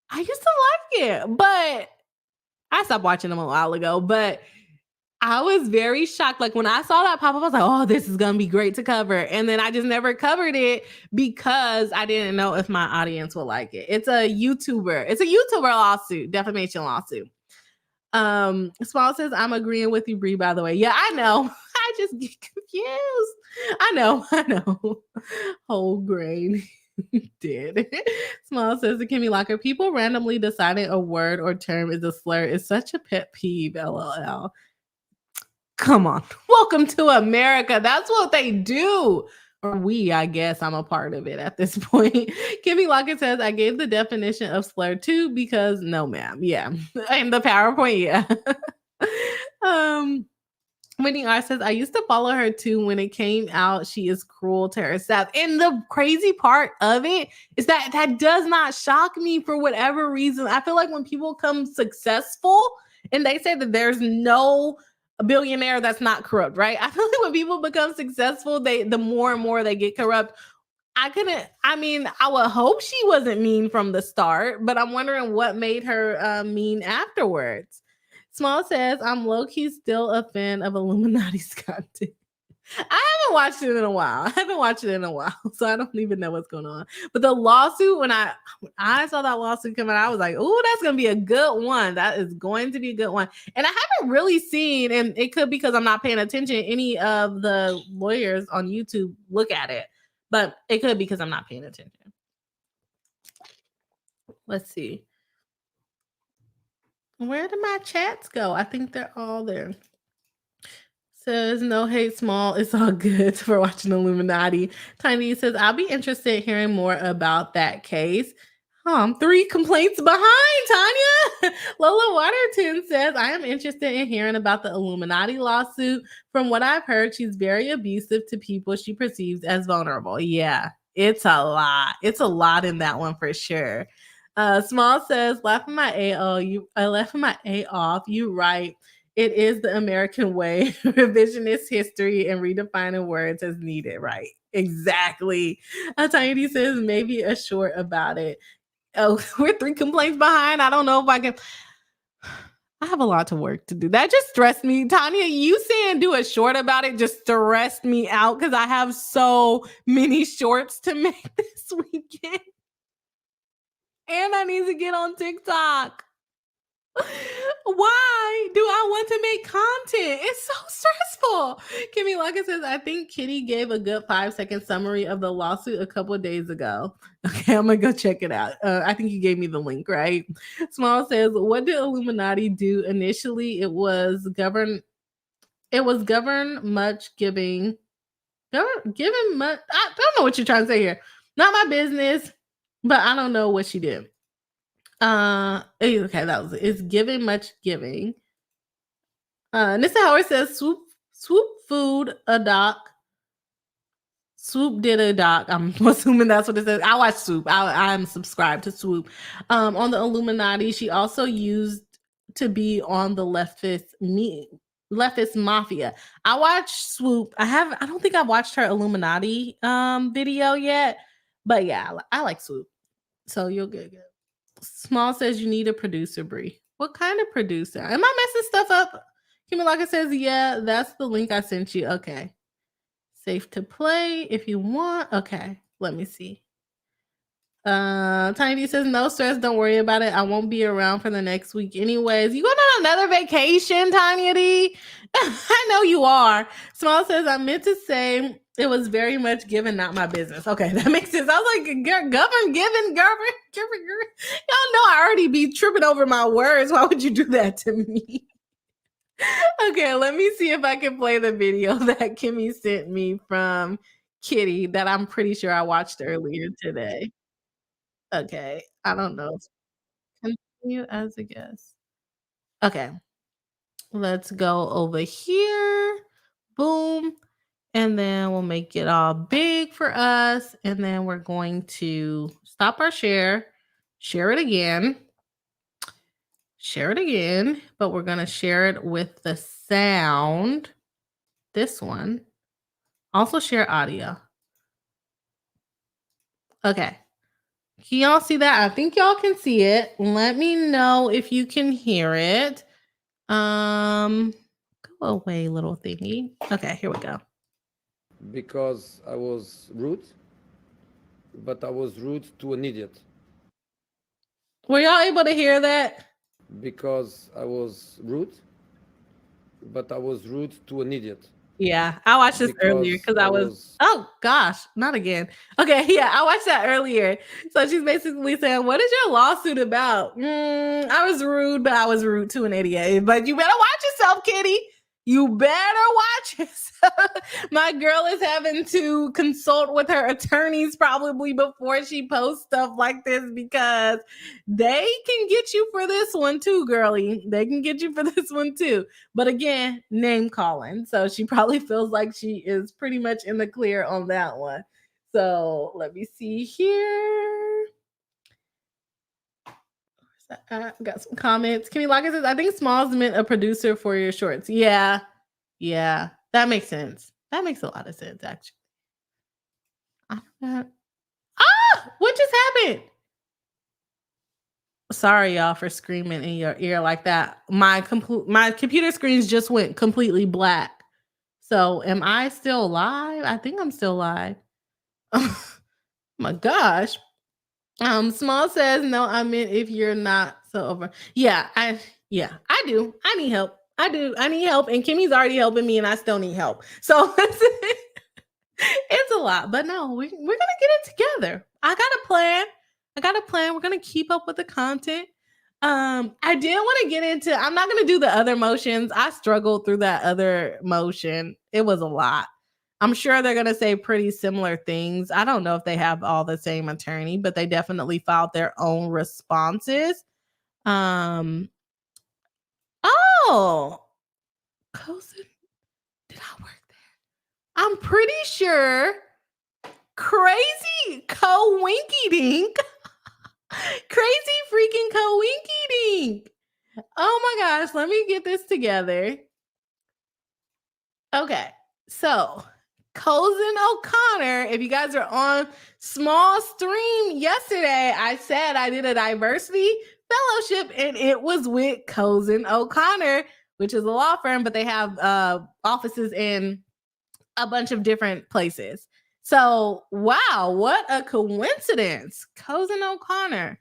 A: I used to like it, but I stopped watching them a while ago, but I was very shocked. Like when I saw that pop up, I was like, oh, this is going to be great to cover. And then I just never covered it because I didn't know if my audience would like it. It's a YouTuber. It's a YouTuber lawsuit, defamation lawsuit. Small says, I'm agreeing with you, Brie, by the way. Yeah, I know. I just get confused. I know. Whole grain. Did. Small says to Kimmy Locker, people randomly deciding a word or term is a slur is such a pet peeve, LOL. Come on. Welcome to America. That's what they do. Or we, I guess I'm a part of it at this point. Kimmy Lockett says, I gave the definition of slur too because no, ma'am. Yeah. And the PowerPoint, yeah. Whitney R says, I used to follow her too when it came out. She is cruel to her staff. And the crazy part of it is that that does not shock me for whatever reason. I feel like when people come successful and they say that there's no billionaire that's not corrupt, right? I feel like when people become successful, the more and more they get corrupt. I would hope she wasn't mean from the start, but I'm wondering what made her mean afterwards. Small says, I'm low-key still a fan of Illuminati's content. I haven't watched it in a while. So I don't even know what's going on. But the lawsuit, when I saw that lawsuit come out, I was like, oh, that's going to be a good one. That is going to be a good one. And I haven't really seen, and it could be because I'm not paying attention, any of the lawyers on YouTube look at it. But it could be because I'm not paying attention. Let's see. Where did my chats go? I think they're all there. Says, no hate, Small. It's all good for watching Illuminati. Tiny says, I'll be interested in hearing more about that case. I'm 3 complaints behind, Tanya. Lola Waterton says, I am interested in hearing about the Illuminati lawsuit. From what I've heard, she's very abusive to people she perceives as vulnerable. Yeah, it's a lot. It's a lot in that one for sure. Small says, laughing my A off. You right. It is the American way. Revisionist history and redefining words as needed. Right. Exactly. Tiny says, maybe a short about it. Oh, we're 3 complaints behind. I don't know if I can. I have a lot of work to do. That just stressed me. Tanya, you saying do a short about it just stressed me out because I have so many shorts to make this weekend. And I need to get on TikTok. Why do I want to make content? It's so stressful. Kimmy Lockett says, I think Kitty gave a good 5-second summary of the lawsuit a couple of days ago. Okay, I'm going to go check it out. I think you gave me the link, right? Small says, what did Illuminati do initially? It was govern much giving. Giving much. I don't know what you're trying to say here. Not my business, but I don't know what she did. Okay, that was it. It's giving much giving. Nissa Howard says swoop food a doc. Swoop did a doc. I'm assuming that's what it says. I watch Swoop. I'm subscribed to Swoop. On the Illuminati, she also used to be on the leftist mafia. I watched Swoop. I don't think I've watched her Illuminati video yet, but yeah, I like Swoop. So you'll get good. Small says you need a producer, Brie. What kind of producer? Am I messing stuff up? Kimmy Locker says, yeah, that's the link I sent you. Okay. Safe to play if you want. Okay, let me see. Tiny D says, no stress, don't worry about it. I won't be around for the next week anyways. You going on another vacation, Tiny D? I know you are. Small says, I meant to say it was very much given, not my business. Okay, that makes sense. I was like, govern. Y'all know I already be tripping over my words. Why would you do that to me? Okay, let me see if I can play the video that Kimmy sent me from Kitty that I'm pretty sure I watched earlier today. Okay, I don't know. Continue as a guest. Okay, let's go over here. Boom. And then we'll make it all big for us. And then we're going to stop our share it again. Share it again, but we're going to share it with the sound. This one. Also share audio. Okay. Can y'all see that? I think y'all can see it. Let me know if you can hear it. Go away, little thingy. Okay, here we go.
B: Because I was rude, but I was rude to an idiot.
A: Were y'all able to hear that?
B: Because I was rude, but I was rude to an idiot.
A: Yeah, I watched this earlier because I was, oh gosh, not again. Okay, yeah, I watched that earlier. So she's basically saying, what is your lawsuit about? I was rude, but I was rude to an idiot. But you better watch yourself, Kitty. You better watch yourself. My girl is having to consult with her attorneys probably before she posts stuff like this because they can get you for this one too, girlie. They can get you for this one too. But again, name calling. So she probably feels like she is pretty much in the clear on that one. So let me see here. Got some comments. Kimmy Lockett says, I think Smalls meant a producer for your shorts. Yeah. That makes sense. That makes a lot of sense, actually. What just happened? Sorry, y'all, for screaming in your ear like that. My computer screens just went completely black. So am I still live? I think I'm still live. Oh my gosh. Small says, no, I meant if you're not so over. Yeah, I do. I need help. I do. I need help. And Kimmy's already helping me and I still need help. So it's a lot, but no, we're gonna get it together. I got a plan. We're gonna keep up with the content. I did want to get into, I'm not gonna do the other motions. I struggled through that other motion. It was a lot. I'm sure they're gonna say pretty similar things. I don't know if they have all the same attorney, but they definitely filed their own responses. Oh, Cosin, did I work there? I'm pretty sure crazy co-winky dink. Crazy freaking co-winky dink. Oh my gosh, let me get this together. Okay, so Cosin O'Connor, if you guys are on small stream yesterday, I said I did a diversity fellowship and it was with Cosin O'Connor, which is a law firm, but they have offices in a bunch of different places. So, wow, what a coincidence. Cosin O'Connor.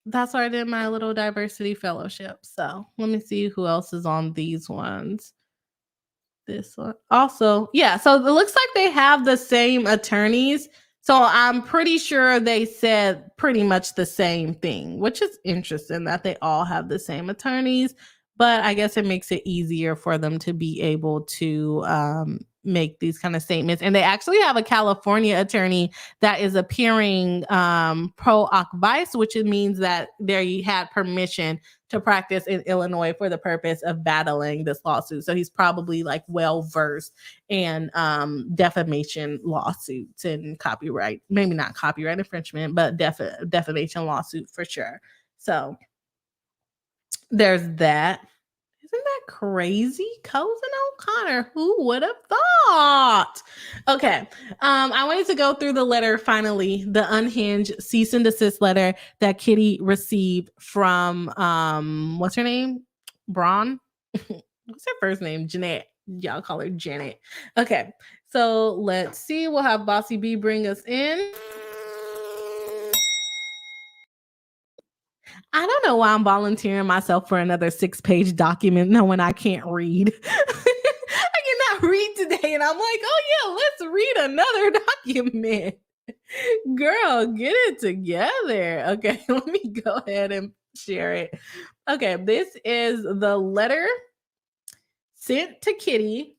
A: That's where I did my little diversity fellowship. So, let me see who else is on these ones. This one. Also, yeah, so it looks like they have the same attorneys. So, I'm pretty sure they said pretty much the same thing, which is interesting that they all have the same attorneys. But I guess it makes it easier for them to be able to make these kind of statements. And they actually have a California attorney that is appearing pro hoc vice, which means that they had permission to practice in Illinois for the purpose of battling this lawsuit. So he's probably like well versed in defamation lawsuits and copyright, maybe not copyright infringement, but defamation lawsuit for sure. So there's that. Isn't that crazy? Cosin O'Connor, who would have thought? Okay. I wanted to go through the letter finally, the unhinged cease and desist letter that Kitty received from what's her name? Braun? What's her first name? Jeanette. Y'all call her Janet. Okay. So let's see. We'll have Bossy B bring us in. I don't know why I'm volunteering myself for another 6-page document knowing I can't read. I cannot read today. And I'm like, oh yeah, let's read another document. Girl, get it together. Okay, let me go ahead and share it. Okay, this is the letter sent to Kitty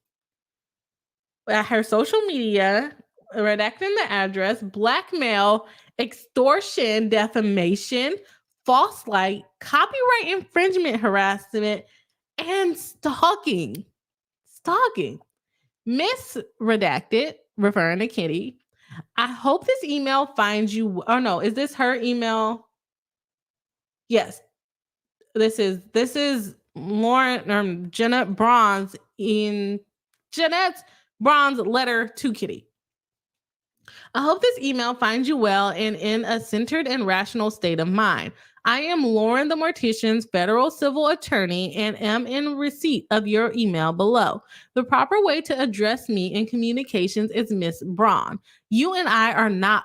A: at her social media, redacting the address, blackmail, extortion, defamation, false light, copyright infringement, harassment, and stalking. Miss Redacted, referring to Kitty. I hope this email finds you. Oh no, is this her email? Yes. This is Lauren Jeanette Braun's letter to Kitty. I hope this email finds you well and in a centered and rational state of mind. I am Lauren the Mortician's federal civil attorney and am in receipt of your email below. The proper way to address me in communications is Miss Braun. You and I are not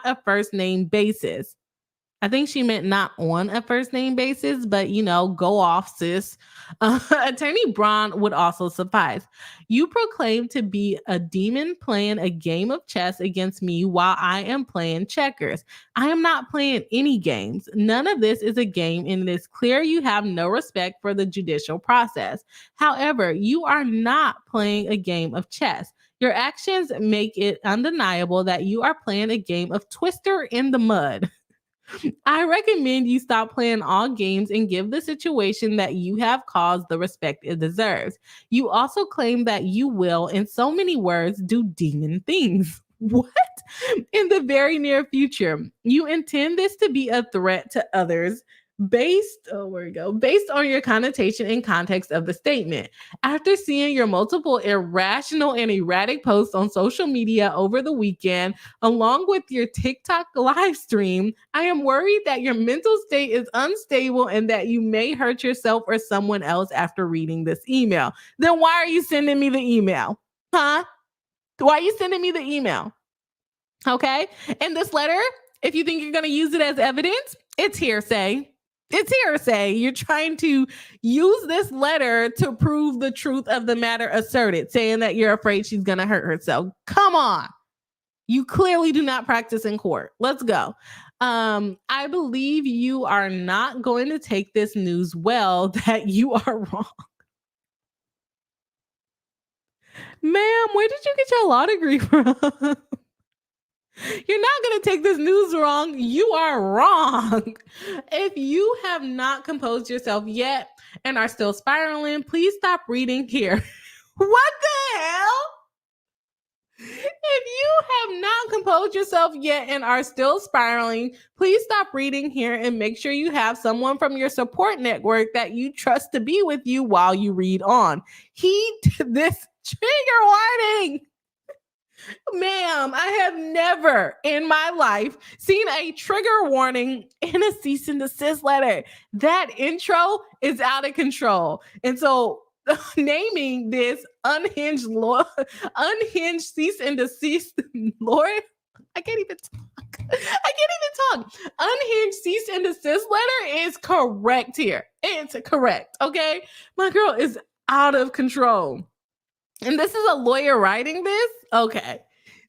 A: a first name basis. I think she meant not on a first name basis, but go off, sis. Attorney Braun would also suffice. You proclaim to be a demon playing a game of chess against me while I am playing checkers. I am not playing any games. None of this is a game, and it is clear you have no respect for the judicial process. However, you are not playing a game of chess. Your actions make it undeniable that you are playing a game of Twister in the mud. I recommend you stop playing all games and give the situation that you have caused the respect it deserves. You also claim that you will, in so many words, do demon things. What? In the very near future. You intend this to be a threat to others based on your connotation and context of the statement. After seeing your multiple irrational and erratic posts on social media over the weekend, along with your TikTok live stream, I am worried that your mental state is unstable and that you may hurt yourself or someone else after reading this email. Then why are you sending me the email? Huh? Why are you sending me the email? Okay? And this letter, if you think you're going to use it as evidence, it's hearsay. It's hearsay. You're trying to use this letter to prove the truth of the matter asserted, saying that you're afraid she's going to hurt herself. Come on. You clearly do not practice in court. Let's go. I believe you are not going to take this news well that you are wrong. Ma'am, where did you get your law degree from? You're not going to take this news wrong. You are wrong. If you have not composed yourself yet and are still spiraling, please stop reading here. What the hell? If you have not composed yourself yet and are still spiraling, please stop reading here and make sure you have someone from your support network that you trust to be with you while you read on. Heed this trigger warning. Ma'am, I have never in my life seen a trigger warning in a cease and desist letter. That intro is out of control. And so naming this unhinged cease and desist, Lord, I can't even talk. Unhinged cease and desist letter is correct here. It's correct, okay? My girl is out of control. And this is a lawyer writing this? Okay.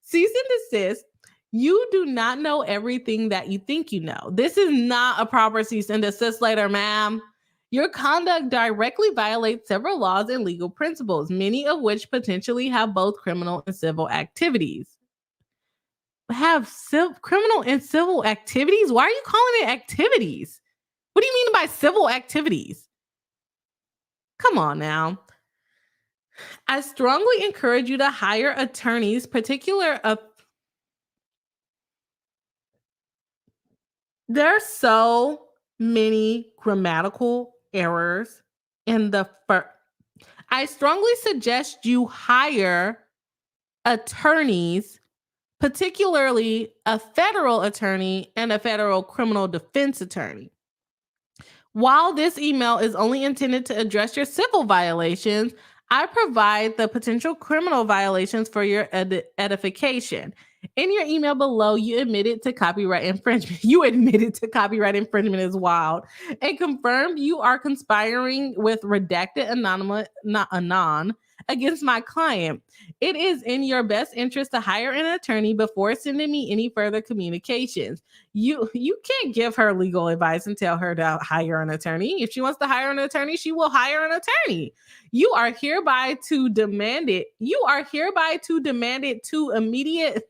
A: Cease and desist. You do not know everything that you think you know. This is not a proper cease and desist letter, ma'am. Your conduct directly violates several laws and legal principles, many of which potentially have both criminal and civil activities. Criminal and civil activities? Why are you calling it activities? What do you mean by civil activities? Come on now. I strongly encourage you to hire attorneys, there are so many grammatical errors in the first. I strongly suggest you hire attorneys, particularly a federal attorney and a federal criminal defense attorney. While this email is only intended to address your civil violations, I provide the potential criminal violations for your edification. In your email below, you admitted to copyright infringement. You admitted to copyright infringement is wild. And confirmed you are conspiring with redacted anon against my client. It is in your best interest to hire an attorney before sending me any further communications. You can't give her legal advice and tell her to hire an attorney. If she wants to hire an attorney, she will hire an attorney. You are hereby to demand it. You are hereby to demand it to immediate.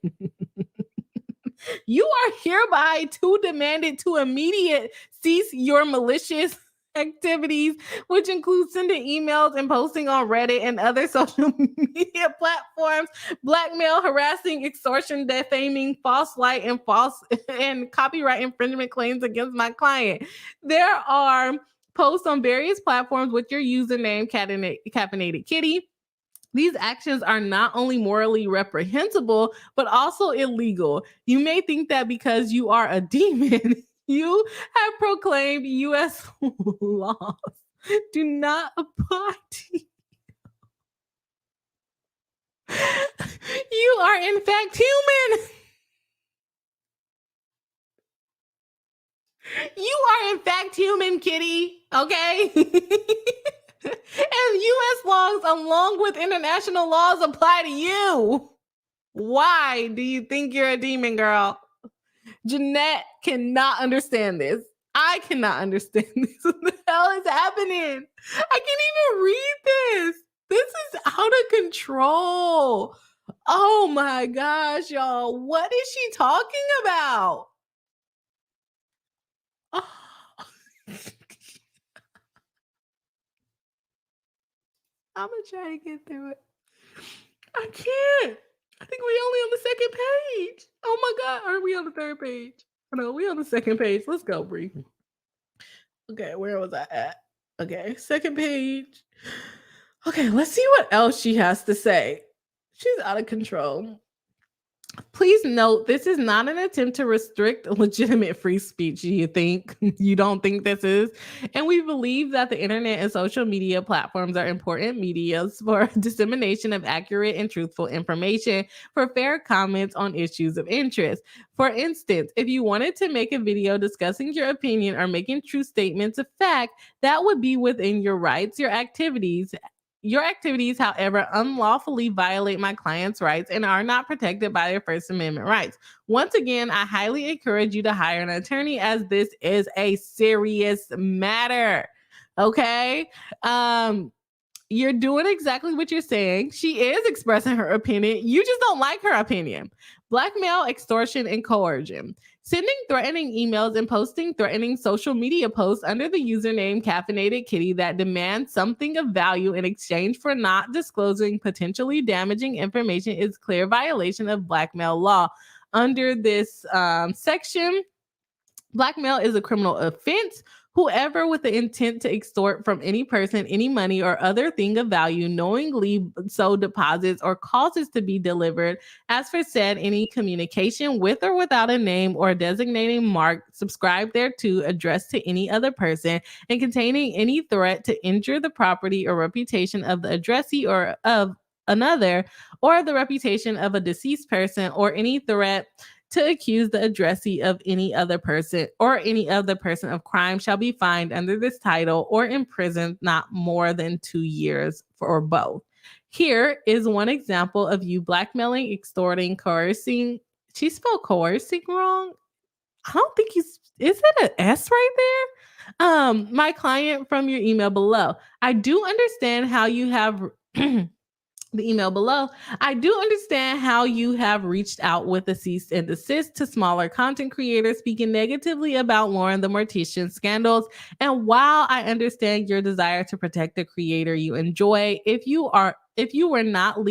A: You are hereby to demand it to immediate cease your malicious activities, which include sending emails and posting on Reddit and other social media platforms, blackmail, harassing, extortion, defaming, false light, and copyright infringement claims against my client. There are posts on various platforms with your username Caffeinated Kitty. These actions are not only morally reprehensible, but also illegal. You may think that because you are a demon, you have proclaimed U.S. laws do not apply to you. You are, in fact, human. You are, in fact, human, kitty. Okay? And U.S. laws, along with international laws, apply to you. Why do you think you're a demon, girl? Jeanette cannot understand this. I cannot understand this. What the hell is happening? I can't even read this. This is out of control. Oh my gosh, y'all. What is she talking about? Oh. I'm gonna try to get through it. I can't. I think we only on the second page. Oh my god, are we on the third page? No, we on the second page. Let's go, Brie. Okay, where was I at? Okay, second page. Okay, let's see what else she has to say. She's out of control. Please note, this is not an attempt to restrict legitimate free speech. You think? You don't think this is? And we believe that the internet and social media platforms are important medias for dissemination of accurate and truthful information for fair comments on issues of interest. For instance, if you wanted to make a video discussing your opinion or making true statements of fact, that would be within your rights. Your activities, however, unlawfully violate my client's rights and are not protected by their First Amendment rights. Once again, I highly encourage you to hire an attorney as this is a serious matter. Okay? You're doing exactly what you're saying. She is expressing her opinion. You just don't like her opinion. Blackmail, extortion, and coercion. Sending threatening emails and posting threatening social media posts under the username Caffeinated Kitty that demand something of value in exchange for not disclosing potentially damaging information is clear violation of blackmail law. Under this section, blackmail is a criminal offense. Whoever with the intent to extort from any person any money or other thing of value knowingly so deposits or causes to be delivered as for said any communication with or without a name or designating mark subscribed thereto addressed to any other person and containing any threat to injure the property or reputation of the addressee or of another or the reputation of a deceased person or any threat to accuse the addressee of any other person or any other person of crime shall be fined under this title or imprisoned not more than 2 years or both. Here is one example of you blackmailing, extorting, coercing. She spelled coercing wrong. I don't think is it an S right there? My client from your email below. I do understand how you have the email below. I do understand how you have reached out with a cease and desist to smaller content creators speaking negatively about Lauren the Mortician scandals. And while I understand your desire to protect the creator you enjoy, if you were not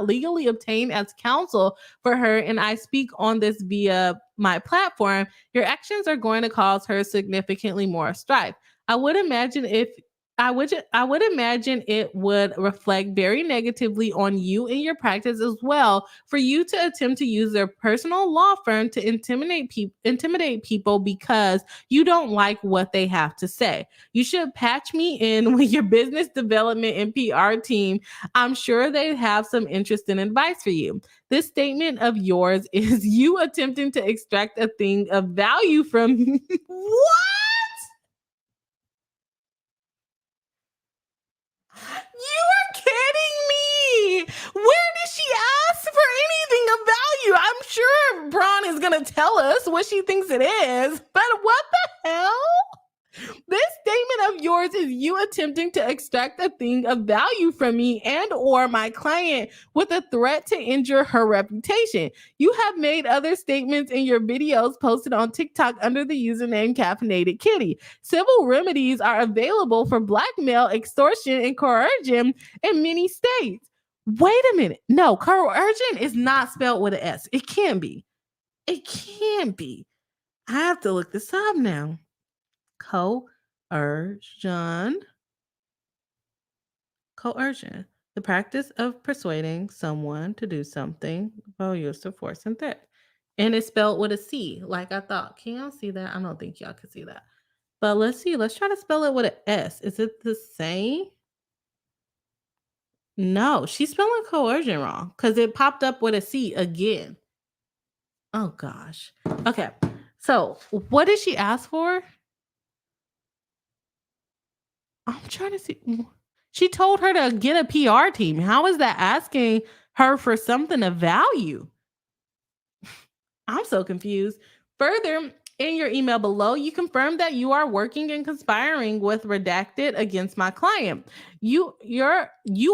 A: legally obtained as counsel for her, and I speak on this via my platform, your actions are going to cause her significantly more strife. I would imagine it would reflect very negatively on you and your practice as well for you to attempt to use their personal law firm to intimidate people because you don't like what they have to say. You should patch me in with your business development and PR team. I'm sure they have some interest in advice for you. This statement of yours is you attempting to extract a thing of value from what? You are kidding me. Where did she ask for anything of value? I'm sure Braun is going to tell us what she thinks it is, but what the hell? This statement of yours is you attempting to extract a thing of value from me and or my client with a threat to injure her reputation. You have made other statements in your videos posted on TikTok under the username Caffeinated Kitty. Civil remedies are available for blackmail, extortion, and coercion in many states. Wait a minute. No, coercion is not spelled with an S. It can't be. It can't be. I have to look this up now. Coercion. Coercion, the practice of persuading someone to do something while use of force and threat. And it's spelled with a C, like I thought. Can y'all see that? I don't think y'all can see that. But let's see. Let's try to spell it with an S. Is it the same? No, she's spelling coercion wrong because it popped up with a C again. Oh gosh. Okay. So what did she ask for? I'm trying to see. She told her to get a PR team. How is that asking her for something of value? I'm so confused. Further, in your email below, you confirm that you are working and conspiring with Redacted against my client. You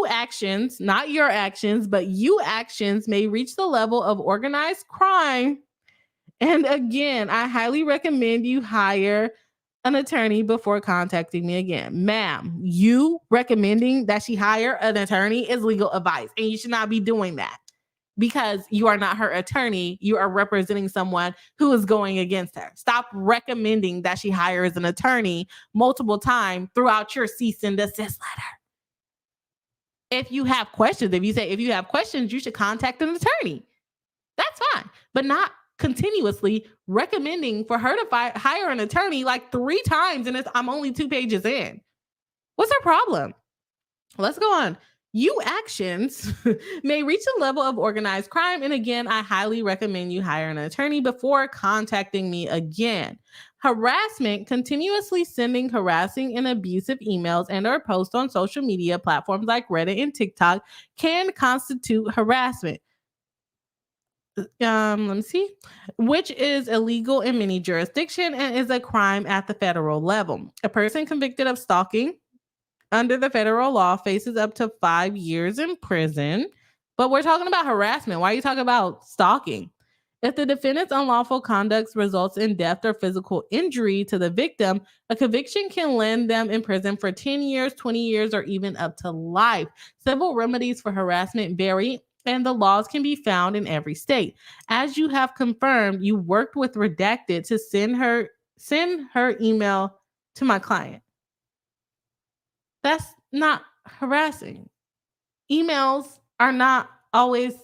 A: actions, not your actions, but you actions may reach the level of organized crime. And again, I highly recommend you hire an attorney before contacting me again. Ma'am, you recommending that she hire an attorney is legal advice, and you should not be doing that because you are not her attorney. You are representing someone who is going against her. Stop recommending that she hires an attorney multiple times throughout your cease and desist letter. If you have questions, if you have questions, you should contact an attorney. That's fine, but not continuously recommending for her to hire an attorney like 3 times and I'm only 2 pages in. What's her problem? Let's go on. You actions may reach a level of organized crime. And again, I highly recommend you hire an attorney before contacting me again. Harassment, continuously sending harassing and abusive emails and or posts on social media platforms like Reddit and TikTok can constitute harassment. Let me see, which is illegal in many jurisdictions and is a crime at the federal level. A person convicted of stalking under the federal law faces up to 5 years in prison. But we're talking about harassment. Why are you talking about stalking? If the defendant's unlawful conduct results in death or physical injury to the victim, a conviction can land them in prison for 10 years, 20 years, or even up to life. Civil remedies for harassment vary, and the laws can be found in every state. As you have confirmed, you worked with Redacted to send her email to my client. That's not harassing. Emails are not always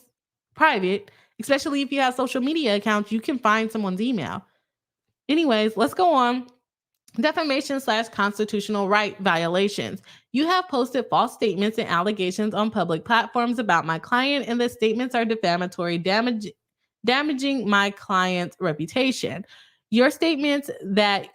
A: private, especially if you have social media accounts. You can find someone's email. Anyways, let's go on. Defamation/constitutional right violations. You have posted false statements and allegations on public platforms about my client, and the statements are defamatory, damaging my client's reputation. Your statements that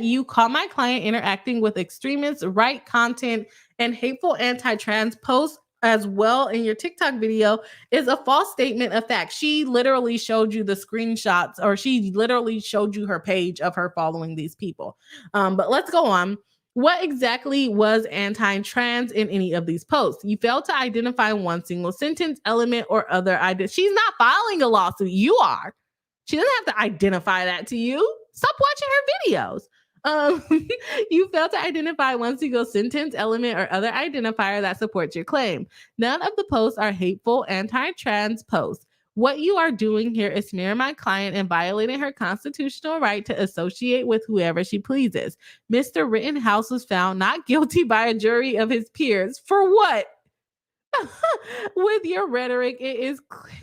A: you caught my client interacting with extremists, right content, and hateful anti-trans posts as well in your TikTok video is a false statement of fact. She literally showed you the screenshots, or she literally showed you her page of her following these people. But let's go on. What exactly was anti-trans in any of these posts? You failed to identify one single sentence, element, or other idea. She's not filing a lawsuit. You are. She doesn't have to identify that to you. Stop watching her videos. You fail to identify one single sentence, element, or other identifier that supports your claim. None of the posts are hateful, anti-trans posts. What you are doing here is smearing my client and violating her constitutional right to associate with whoever she pleases. Mr. Rittenhouse was found not guilty by a jury of his peers. For what? With your rhetoric, it is clear.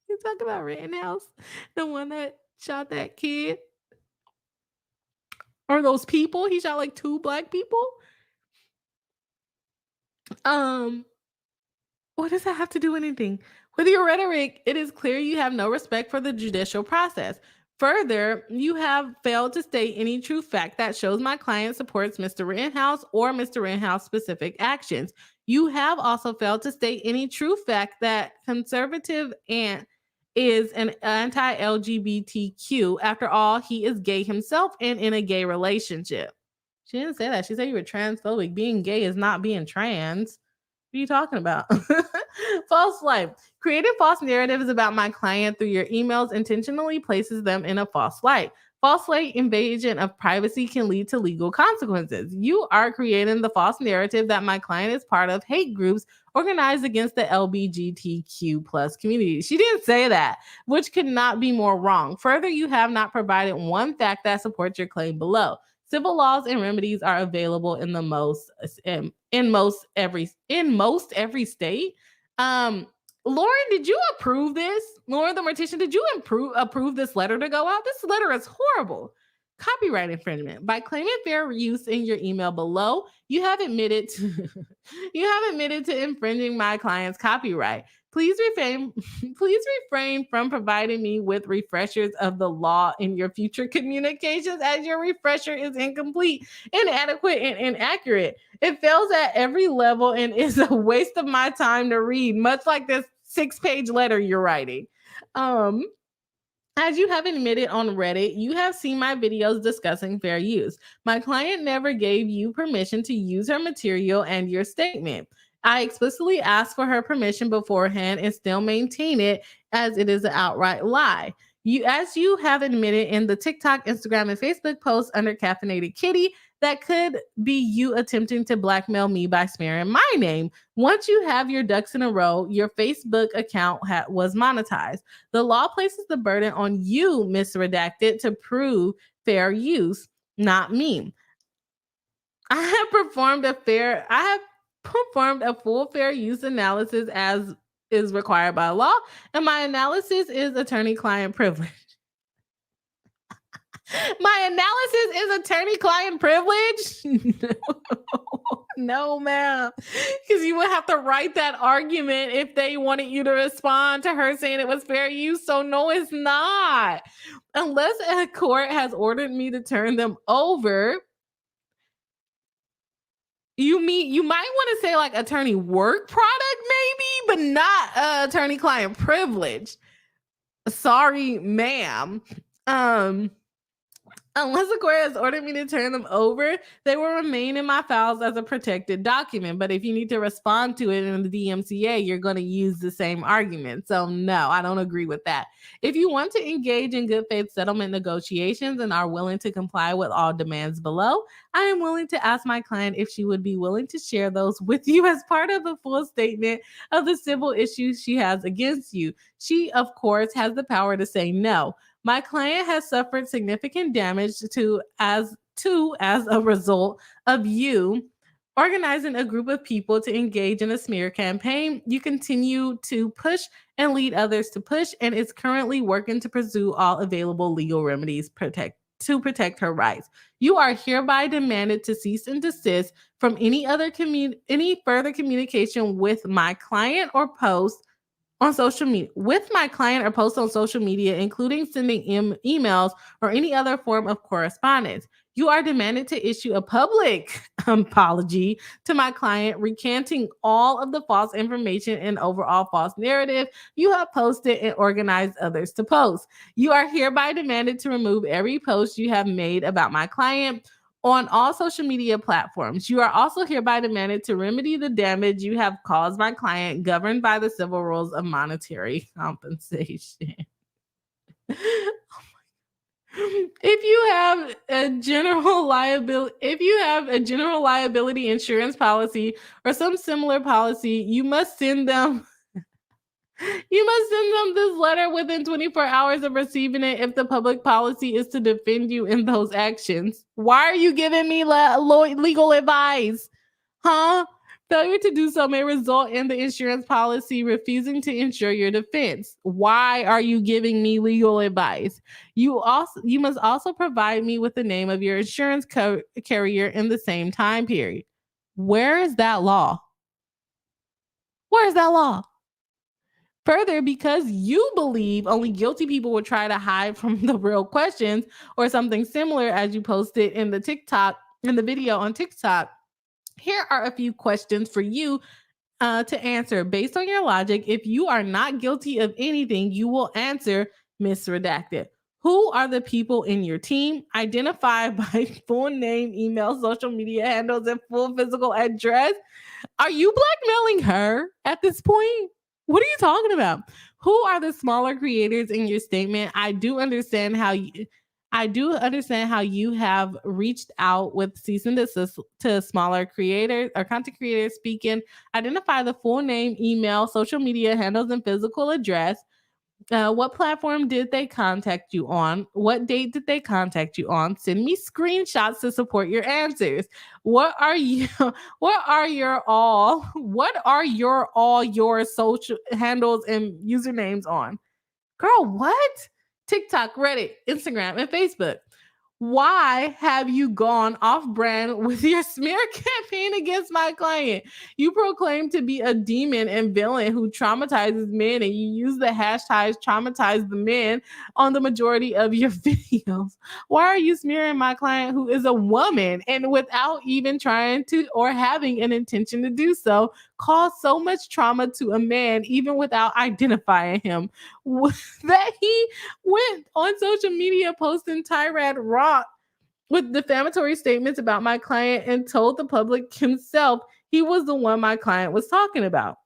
A: You talk about Rittenhouse, the one that shot that kid, or those people. He shot like 2 black people. What does that have to do with anything? With your rhetoric, it is clear you have no respect for the judicial process. Further, you have failed to state any true fact that shows my client supports Mr. Rittenhouse or Mr. Rittenhouse specific actions. You have also failed to state any true fact that conservative and is an anti-LGBTQ. After all, he is gay himself and in a gay relationship. She didn't say that. She said you were transphobic. Being gay is not being trans. What are you talking about? False light. Creating false narratives about my client through your emails intentionally places them in a false light. False light invasion of privacy can lead to legal consequences. You are creating the false narrative that my client is part of hate groups organized against the LGBTQ plus community. She didn't say that, which could not be more wrong. Further, you have not provided one fact that supports your claim below. Civil laws and remedies are available in most every state. Lauren, did you approve this? Lauren the Mortician, did you approve this letter to go out? This letter is horrible. Copyright infringement. By claiming fair use in your email below, you have admitted to infringing my client's copyright. Please refrain from providing me with refreshers of the law in your future communications, as your refresher is incomplete, inadequate, and inaccurate. It fails at every level and is a waste of my time to read, much like this 6-page letter you're writing. As you have admitted on Reddit, you have seen my videos discussing fair use. My client never gave you permission to use her material and your statement. I explicitly asked for her permission beforehand and still maintain it, as it is an outright lie. As you have admitted in the TikTok, Instagram, and Facebook posts under Caffeinated Kitty, that could be you attempting to blackmail me by smearing my name. Once you have your ducks in a row, your Facebook account was monetized. The law places the burden on you, Miss Redacted, to prove fair use, not me. I have performed a full fair use analysis as is required by law, and my analysis is attorney-client privilege. My analysis is attorney-client privilege? No, ma'am. Because you would have to write that argument if they wanted you to respond to her saying it was fair use. So no, it's not. Unless a court has ordered me to turn them over. You might want to say like attorney work product maybe, but not attorney-client privilege. Sorry, ma'am. Unless a court has ordered me to turn them over, they will remain in my files as a protected document. But if you need to respond to it in the DMCA, you're going to use the same argument. So no, I don't agree with that. If you want to engage in good faith settlement negotiations and are willing to comply with all demands below, I am willing to ask my client if she would be willing to share those with you as part of the full statement of the civil issues she has against you. She, of course, has the power to say no. My client has suffered significant damage as a result of you organizing a group of people to engage in a smear campaign. You continue to push and lead others to push, and is currently working to pursue all available legal remedies to protect her rights. You are hereby demanded to cease and desist from any further communication with my client or post on social media, including sending emails or any other form of correspondence. You are demanded to issue a public apology to my client, recanting all of the false information and overall false narrative you have posted and organized others to post. You are hereby demanded to remove every post you have made about my client on all social media platforms. You are also hereby demanded to remedy the damage you have caused my client, governed by the civil rules of monetary compensation. If you have a general liability insurance policy or some similar policy, you must send them this letter within 24 hours of receiving it if the public policy is to defend you in those actions. Why are you giving me legal advice? Huh? Failure to do so may result in the insurance policy refusing to insure your defense. Why are you giving me legal advice? You must also provide me with the name of your insurance carrier in the same time period. Where is that law? Where is that law? Further, because you believe only guilty people would try to hide from the real questions or something similar as you posted in the video on TikTok, here are a few questions for you to answer. Based on your logic, if you are not guilty of anything, you will answer Miss Redacted. Who are the people in your team? Identify by full name, email, social media handles, and full physical address. Are you blackmailing her at this point? What are you talking about? Who are the smaller creators in your statement? I do understand how you have reached out with cease and desist to smaller creators or content creators speaking. Identify the full name, email, social media handles, and physical address. What platform did they contact you on? What date did they contact you on? Send me screenshots to support your answers. What are you what are your all your social handles and usernames on? Girl, what? TikTok, Reddit, Instagram, and Facebook. Why have you gone off brand with your smear campaign against my client? You proclaim to be a demon and villain who traumatizes men, and you use the hashtag traumatize the men on the majority of your videos. Why are you smearing my client who is a woman and without even trying to or having an intention to do so, cause so much trauma to a man even without identifying him? That he went on social media posting tirade raw with defamatory statements about my client and told the public himself he was the one my client was talking about.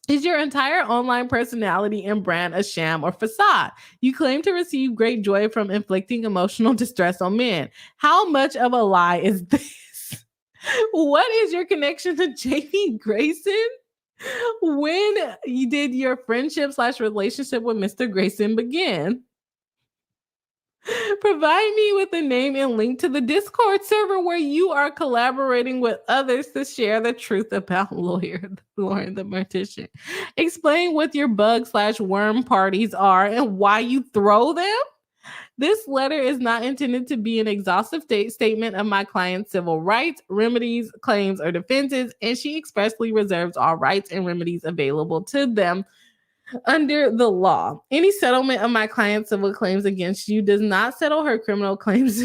A: Is your entire online personality and brand a sham or facade? You claim to receive great joy from inflicting emotional distress on men. How much of a lie is this? What is your connection to Jamie Grayson? When did your friendship/relationship with Mr. Grayson begin? Provide me with a name and link to the Discord server where you are collaborating with others to share the truth about Lauren the Mortician. Explain what your bug/worm parties are and why you throw them. This letter is not intended to be an exhaustive statement of my client's civil rights, remedies, claims, or defenses, and she expressly reserves all rights and remedies available to them under the law. Any settlement of my client's civil claims against you does not settle her criminal claims.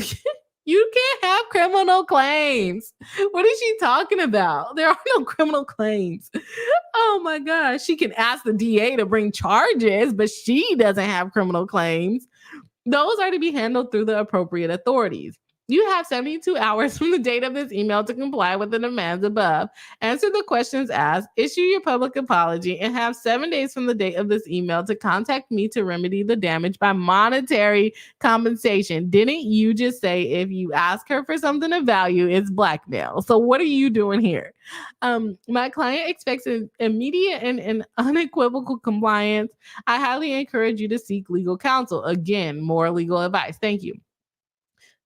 A: You can't have criminal claims. What is she talking about? There are no criminal claims. Oh my gosh. She can ask the DA to bring charges, but she doesn't have criminal claims. Those are to be handled through the appropriate authorities. You have 72 hours from the date of this email to comply with the demands above. Answer the questions asked, issue your public apology, and have 7 days from the date of this email to contact me to remedy the damage by monetary compensation. Didn't you just say if you ask her for something of value, it's blackmail? So what are you doing here? My client expects an immediate and unequivocal compliance. I highly encourage you to seek legal counsel. Again, more legal advice. Thank you.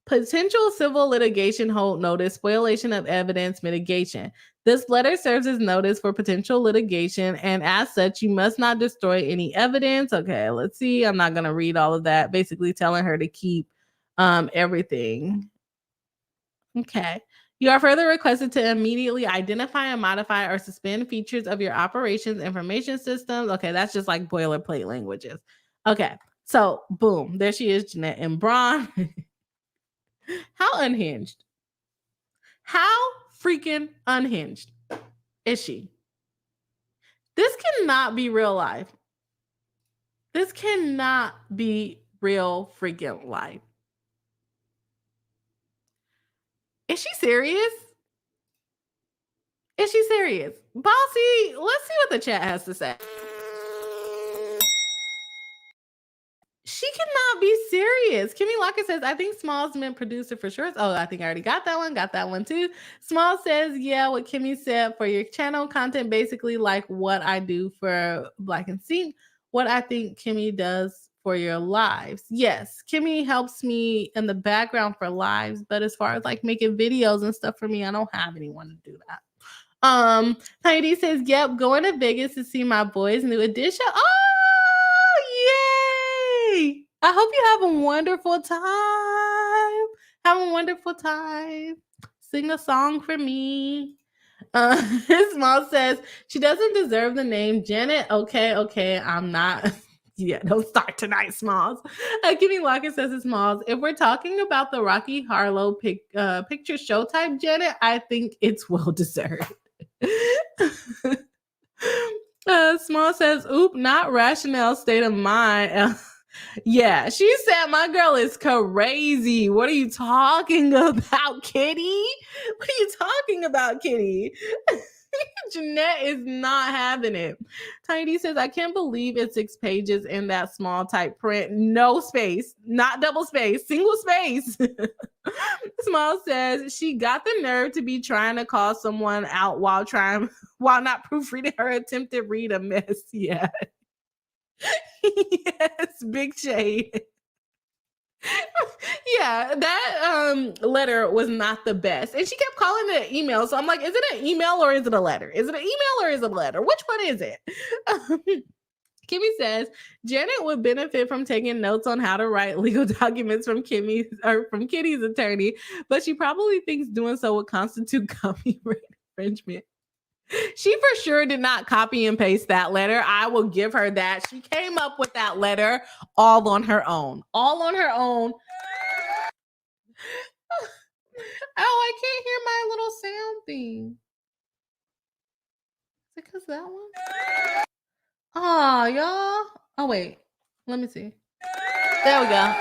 A: Potential civil litigation hold notice, violation of evidence mitigation. This letter serves as notice for potential litigation, and as such, you must not destroy any evidence. Okay, let's see. I'm not going to read all of that. Basically telling her to keep everything. Okay. You are further requested to immediately identify and modify or suspend features of your operations information systems. Okay, that's just like boilerplate languages. Okay, so boom, there she is, Jeanette Braun. How unhinged? How freaking unhinged is she? This cannot be real life. This cannot be real freaking life. Is she serious? Is she serious? Bossy, let's see what the chat has to say. She cannot be serious. Kimmy Lockett says, I think Smalls meant producer for sure. Oh, I think I already got that one. Got that one too. Smalls says, yeah, what Kimmy said for your channel content, basically like what I do for Black and Sync, what I think Kimmy does for your lives. Yes, Kimmy helps me in the background for lives, but as far as like making videos and stuff for me, I don't have anyone to do that. Heidi says, yep, going to Vegas to see my boys' new edition. Oh, yay! I hope you have a wonderful time. Have a wonderful time. Sing a song for me. Small says, she doesn't deserve the name Janet. Okay, I'm not. Yeah, don't start tonight, Smalls. Kimmy Lockett says to Smalls, if we're talking about the Rocky Harlow picture show type Janet, I think it's well deserved. Small says, oop, not rational state of mind. Yeah, she said my girl is crazy. What are you talking about, Kitty? What are you talking about, Kitty? Jeanette is not having it. Tiny says, I can't believe it's 6 pages in that small type print. No space, not double space, single space. Small says, she got the nerve to be trying to call someone out while not proofreading her attempted read a mess. Yeah. Yes, big shade. Yeah, that letter was not the best. And she kept calling it an email. So I'm like, is it an email or is it a letter? Is it an email or is it a letter? Which one is it? Kimmy says Janet would benefit from taking notes on how to write legal documents from Kitty's attorney, but she probably thinks doing so would constitute copyright infringement. She for sure did not copy and paste that letter. I will give her that. She came up with that letter all on her own. All on her own. Oh, I can't hear my little sound thing. Is it because that one? Oh, y'all. Oh, wait. Let me see. There we go.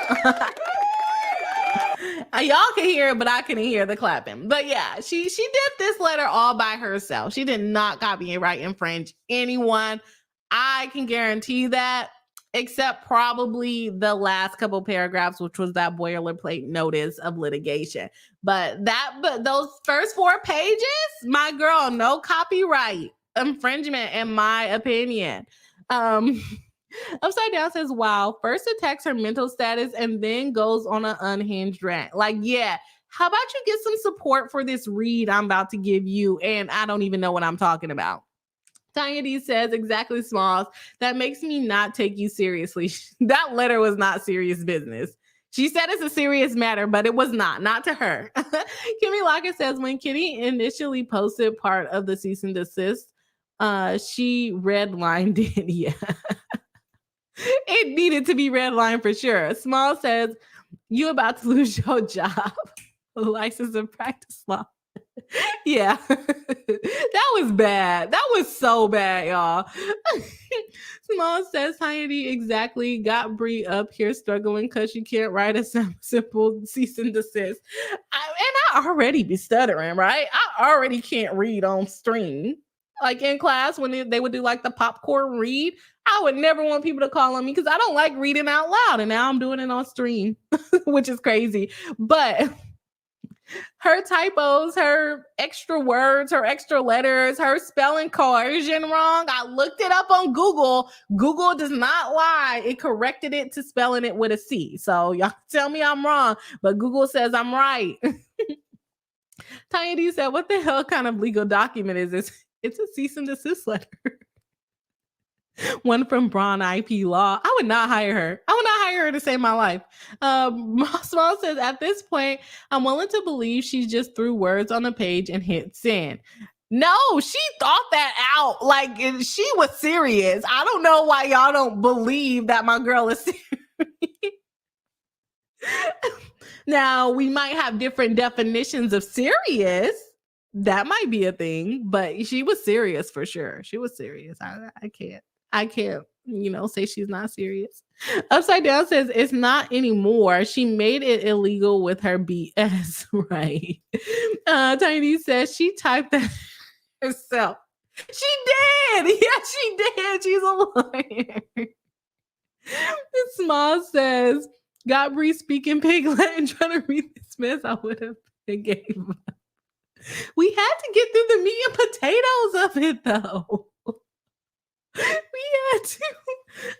A: Y'all can hear it, but I couldn't hear the clapping. But yeah, she did this letter all by herself. She did not copy and write infringe anyone. I can guarantee that, except probably the last couple paragraphs, which was that boilerplate notice of litigation. But those first 4 pages, my girl, no copyright infringement, in my opinion. Upside Down says, wow, first attacks her mental status and then goes on an unhinged rant. Like, yeah, how about you get some support for this read I'm about to give you? And I don't even know what I'm talking about. Tanya D says, exactly, Smalls. That makes me not take you seriously. That letter was not serious business. She said it's a serious matter, but it was not to her. Kimmy Lockett says, when Kitty initially posted part of the cease and desist, she redlined it. Yeah. It needed to be redlined for sure. Small says, you about to lose your job. License and practice law. Yeah. That was bad. That was so bad, y'all. Small says, Heidi exactly got Bree up here struggling because she can't write a simple cease and desist. And I already be stuttering, right? I already can't read on stream. Like in class, when they would do like the popcorn read, I would never want people to call on me because I don't like reading out loud. And now I'm doing it on stream, which is crazy. But her typos, her extra words, her extra letters, her spelling coercion wrong. I looked it up on Google. Google does not lie. It corrected it to spelling it with a C. So y'all tell me I'm wrong, but Google says I'm right. Tanya D said, what the hell kind of legal document is this? It's a cease and desist letter. One from Braun IP Law. I would not hire her. I would not hire her to save my life. Small says, at this point, I'm willing to believe she just threw words on a page and hit send. No, she thought that out. Like, she was serious. I don't know why y'all don't believe that my girl is serious. Now, we might have different definitions of serious. That might be a thing, but she was serious for sure. She was serious. I can't, say she's not serious. Upside Down says it's not anymore. She made it illegal with her BS, right? Tiny says she typed that herself. She did. Yeah, she did. She's a lawyer. Small says, got Bree speaking pig Latin trying to read this mess. I would have gave up. We had to get through the meat and potatoes of it, though. We had to.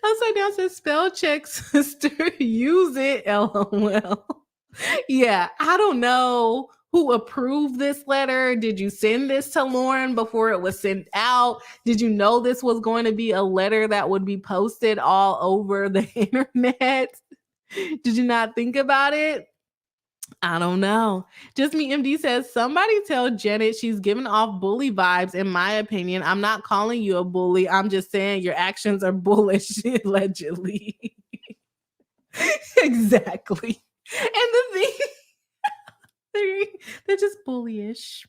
A: Upside Down says, spell check, sister. Use it, LOL. Yeah, I don't know who approved this letter. Did you send this to Lauren before it was sent out? Did you know this was going to be a letter that would be posted all over the internet? Did you not think about it? I don't know. Just Me MD says, somebody tell Janet she's giving off bully vibes, in my opinion. I'm not calling you a bully. I'm just saying your actions are bullish, allegedly. Exactly. And the thing, they're just bullyish.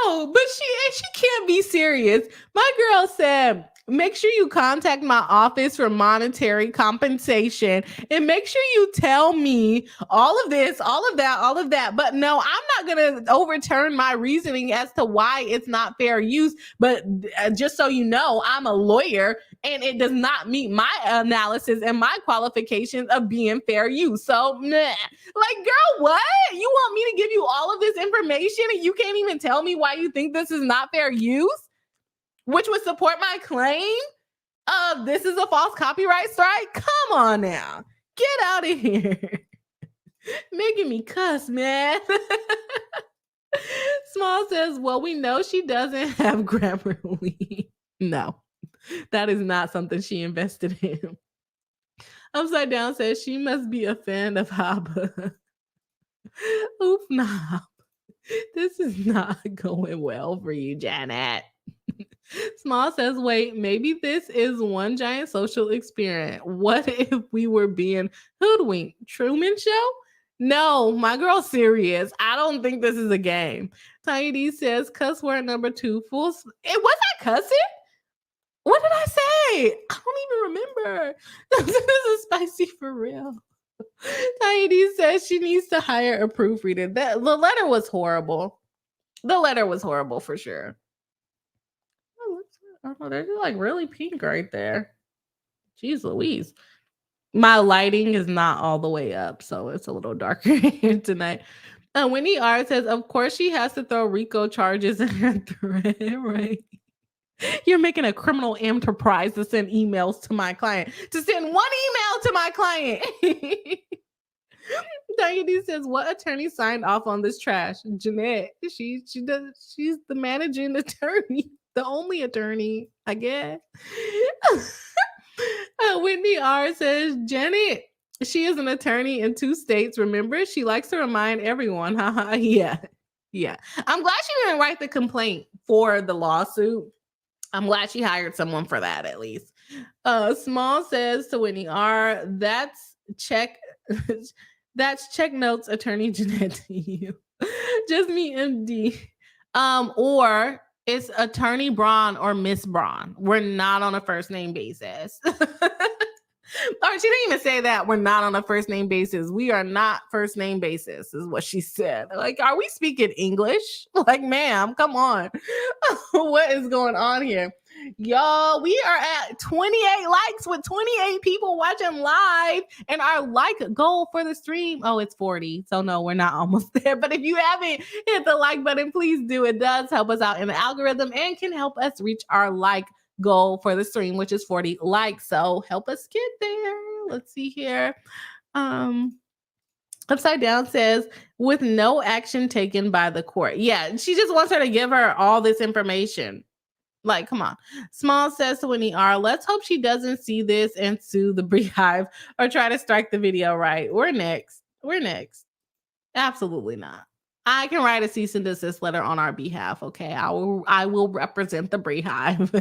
A: No, but she can't be serious. My girl said, make sure you contact my office for monetary compensation and make sure you tell me all of this, all of that. But no, I'm not going to overturn my reasoning as to why it's not fair use. But just so you know, I'm a lawyer and it does not meet my analysis and my qualifications of being fair use. So, like, girl, what? You want me to give you all of this information and you can't even tell me why you think this is not fair use? which would support my claim of this is a false copyright strike. Come on now. Get out of here. Making me cuss, man. Small says, well, we know she doesn't have Grammarly. No, that is not something she invested in. Upside Down says she must be a fan of Haba. Oof, nah. This is not going well for you, Janet. Small says, wait, maybe this is one giant social experiment. What if we were being hoodwinked? Truman Show? No, my girl's serious. I don't think this is a game. Tiny D says, cuss word number 2. Was I cussing? What did I say? I don't even remember. This is spicy for real. Tiny D says she needs to hire a proofreader. The letter was horrible. The letter was horrible for sure. Oh, they're like really pink right there. Jeez Louise. My lighting is not all the way up, so it's a little darker here tonight. Winnie R says, of course she has to throw RICO charges in her thread, right? You're making a criminal enterprise to send emails to my client. To send one email to my client. Diane says, what attorney signed off on this trash? Jeanette. She's the managing attorney. The only attorney, I guess. Whitney R says, Janet, she is an attorney in 2 states. Remember, she likes to remind everyone. Haha, yeah. I'm glad she didn't write the complaint for the lawsuit. I'm glad she hired someone for that at least. Small says to Whitney R, that's check notes, attorney Jeanette to you. Just me, MD. Or it's attorney Braun or Miss Braun. We're not on a first name basis. Or she didn't even say that we're not on a first name basis. We are not first name basis, is what she said. Like, are we speaking English? Like, ma'am, come on. What is going on here? Y'all, we are at 28 likes with 28 people watching live, and our like goal for the stream, oh, it's 40. So no, we're not almost there. But if you haven't hit the like button, please do. It does help us out in the algorithm and can help us reach our like goal for the stream, which is 40 likes. So help us get there. Let's see here. Upside Down says, with no action taken by the court. Yeah, she just wants her to give her all this information. Like, come on. Small says to Winnie R, let's hope she doesn't see this and sue the BriHive or try to strike the video right. We're next. Absolutely not. I can write a cease and desist letter on our behalf, okay? I will represent the BriHive.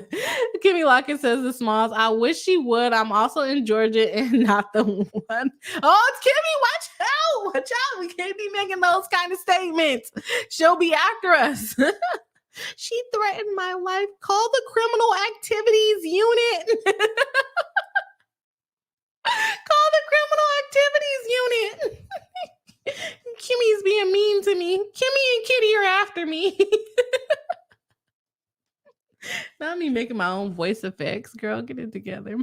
A: Kimmy Lockett says the Smalls, I wish she would. I'm also in Georgia and not the one. Oh, it's Kimmy, watch out. Watch out. We can't be making those kind of statements. She'll be after us. She threatened my life. Call the criminal activities unit. Call the criminal activities unit. Kimmy's being mean to me. Kimmy and Kitty are after me. Not me making my own voice effects. Girl, get it together.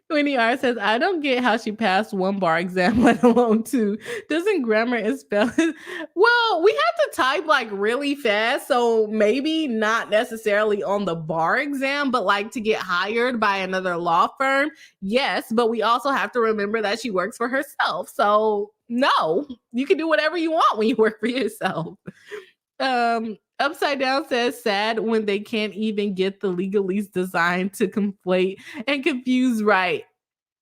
A: Winnie R says, I don't get how she passed 1 bar exam, let alone 2. Doesn't grammar and spelling? Well, we have to type like really fast. So maybe not necessarily on the bar exam, but like to get hired by another law firm. Yes, but we also have to remember that she works for herself. So no, you can do whatever you want when you work for yourself. Upside Down says, sad when they can't even get the legalese designed to conflate and confuse right.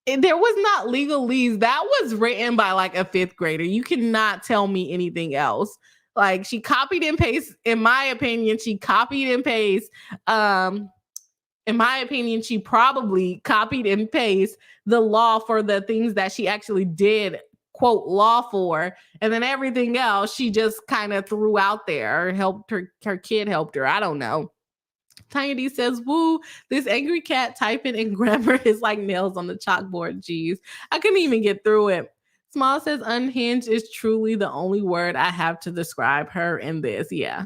A: There was not legalese. That was written by like a 5th grader. You cannot tell me anything else. Like, she copied and pasted, in my opinion, she probably copied and pasted the law for the things that she actually did quote law for, and then everything else she just kind of threw out there or helped her kid helped her. I don't know. Tiny D says, woo, this angry cat typing in grammar is like nails on the chalkboard. Jeez, I couldn't even get through it. Small says, unhinged is truly the only word I have to describe her in this. Yeah,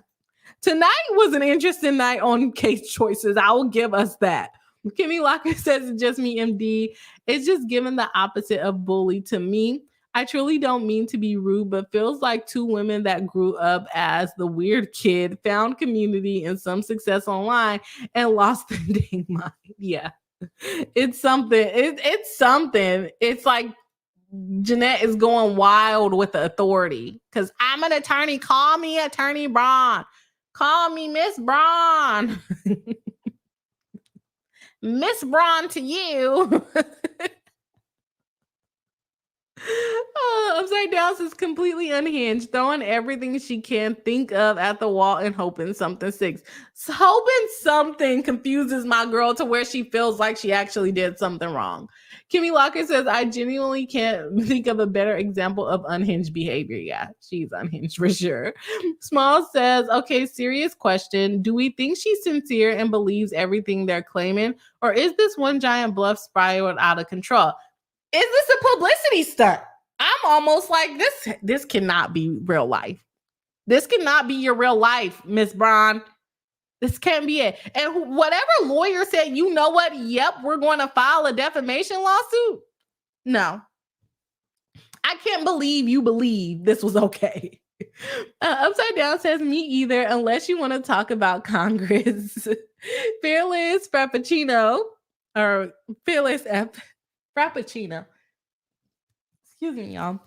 A: tonight was an interesting night on case choices. I will give us that. Kimmy Locker says, just me, MD. It's just giving the opposite of bully to me. I truly don't mean to be rude, but feels like two women that grew up as the weird kid, found community and some success online, and lost their dang mind. Yeah. It's something. It's something. It's like Jeanette is going wild with the authority. Because I'm an attorney. Call me Attorney Braun. Call me Miss Braun. Miss Braun to you. Upside Down is completely unhinged, throwing everything she can think of at the wall and hoping something sticks. So hoping something confuses my girl to where she feels like she actually did something wrong. Kimmy Locker says, I genuinely can't think of a better example of unhinged behavior. Yeah, she's unhinged for sure. Small says, okay, serious question. Do we think she's sincere and believes everything they're claiming? Or is this one giant bluff spiraled out of control? Is this a publicity stunt? I'm almost like, this cannot be real life. This cannot be your real life, Miss Braun. This can't be it. And whatever lawyer said, you know what? Yep, we're going to file a defamation lawsuit. No. I can't believe you believe this was okay. Upside Down says, me either, unless you want to talk about Congress. Fearless Frappuccino, or Fearless F. Frappuccino. Excuse me, y'all.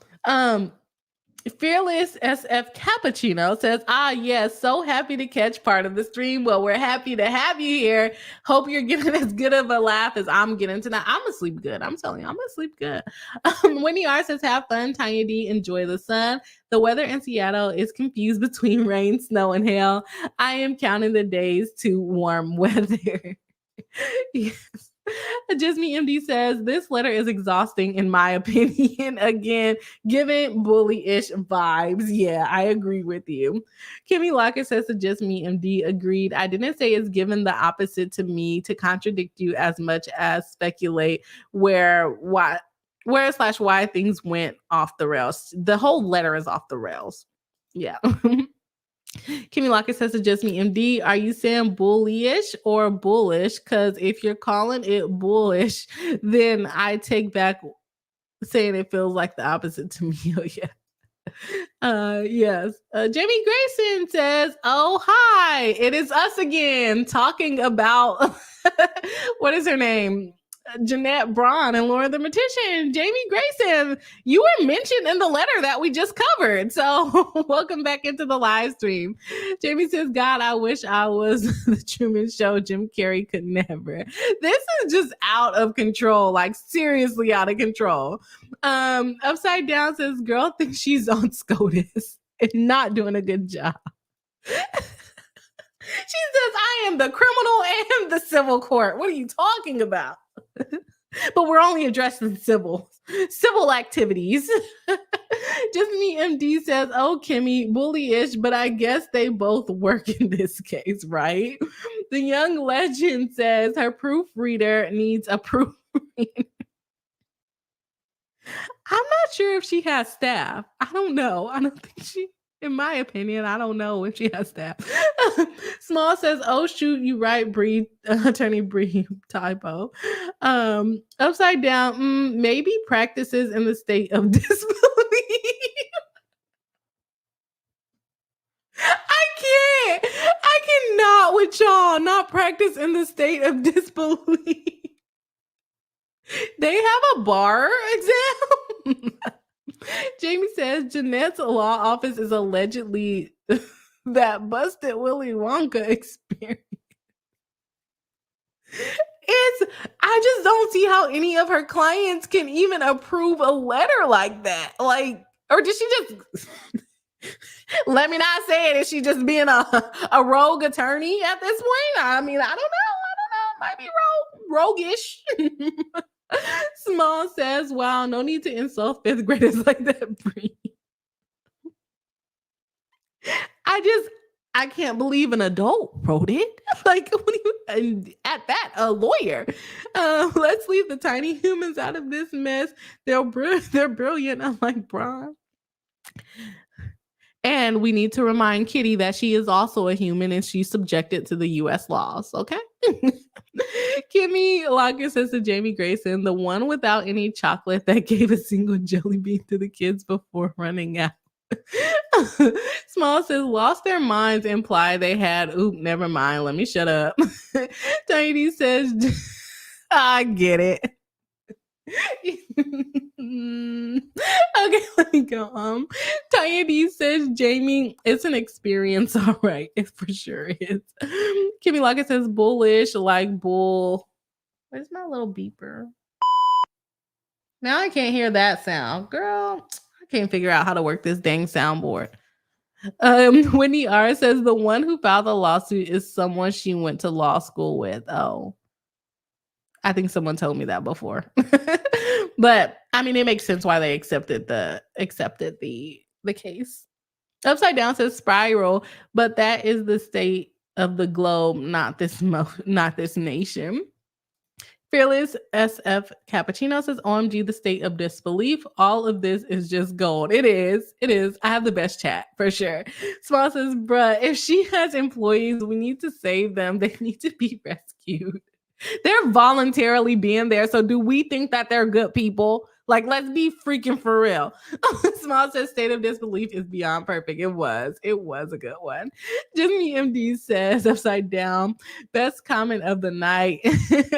A: Fearless SF Cappuccino says, yes, so happy to catch part of the stream. Well, we're happy to have you here. Hope you're getting as good of a laugh as I'm getting tonight. I'm gonna sleep good. I'm telling you, I'm gonna sleep good. Winnie R says, have fun, Tanya D. Enjoy the sun. The weather in Seattle is confused between rain, snow, and hail. I am counting the days to warm weather. Yes. Jessi MD says, this letter is exhausting in my opinion. Again, giving bully-ish vibes. Yeah, I agree with you. Kimmy Lockett says to Jessi MD, agreed. I didn't say it's given the opposite to me to contradict you as much as speculate where / why things went off the rails. The whole letter is off the rails. Yeah. Kimmy Lockett says to Jessi MD, are you saying bullyish or bullish? Because if you're calling it bullish, then I take back saying it feels like the opposite to me. Oh, yeah. Yes. Jamie Grayson says, oh, hi. It is us again talking about, what is her name? Jeanette Braun and Laura the Mortician. Jamie Grayson, you were mentioned in the letter that we just covered. So welcome back into the live stream. Jamie says, God, I wish I was the Truman Show. Jim Carrey could never. This is just out of control, like seriously out of control. Upside Down says, girl thinks she's on SCOTUS and not doing a good job. She says, I am the criminal and the civil court. What are you talking about? But we're only addressing civil activities. Just me MD says, oh, Kimmy, bully-ish, but I guess they both work in this case, right? The young legend says her proofreader needs a proofreader. I'm not sure if she has staff. I don't know. I don't think she... In my opinion, I don't know if she has staff. Small says, oh, shoot, you right, Bree, Attorney Bree, typo. Upside Down, maybe practices in the state of disbelief. I cannot with y'all not practice in the state of disbelief. They have a bar exam? Jamie says Jeanette's law office is allegedly that busted Willy Wonka experience. I just don't see how any of her clients can even approve a letter like that. Like, or did she just let me not say it? Is she just being a rogue attorney at this point? I mean, I don't know. Might be roguish. Small says, wow, no need to insult fifth graders like that, Bree. I can't believe an adult wrote it. Like, what do you, at that, a lawyer. Let's leave the tiny humans out of this mess. They're brilliant, unlike Braun. And we need to remind Kitty that she is also a human and she's subjected to the U.S. laws, okay? Kimmy Locker says to Jamie Grayson, the one without any chocolate that gave a single jelly bean to the kids before running out. Small says lost their minds imply they had never mind, let me shut up. Tiny says I get it. Okay, let me go. Tanya D says Jamie, it's an experience, all right. It for sure is. Kimmy Lockett says bullish like bull. Where's my little beeper? Now I can't hear that sound. Girl, I can't figure out how to work this dang soundboard. Whitney R says the one who filed the lawsuit is someone she went to law school with. Oh, I think someone told me that before. But I mean, it makes sense why they accepted the case. Upside Down says spiral, but that is the state of the globe, not this nation. Fearless SF Cappuccino says, OMG, the state of disbelief. All of this is just gold. It is. I have the best chat for sure. Small says, bruh, if she has employees, we need to save them. They need to be rescued. They're voluntarily being there. So do we think that they're good people? Like, let's be freaking for real. Small says state of disbelief is beyond perfect. It was a good one. Jimmy MD says Upside Down, best comment of the night.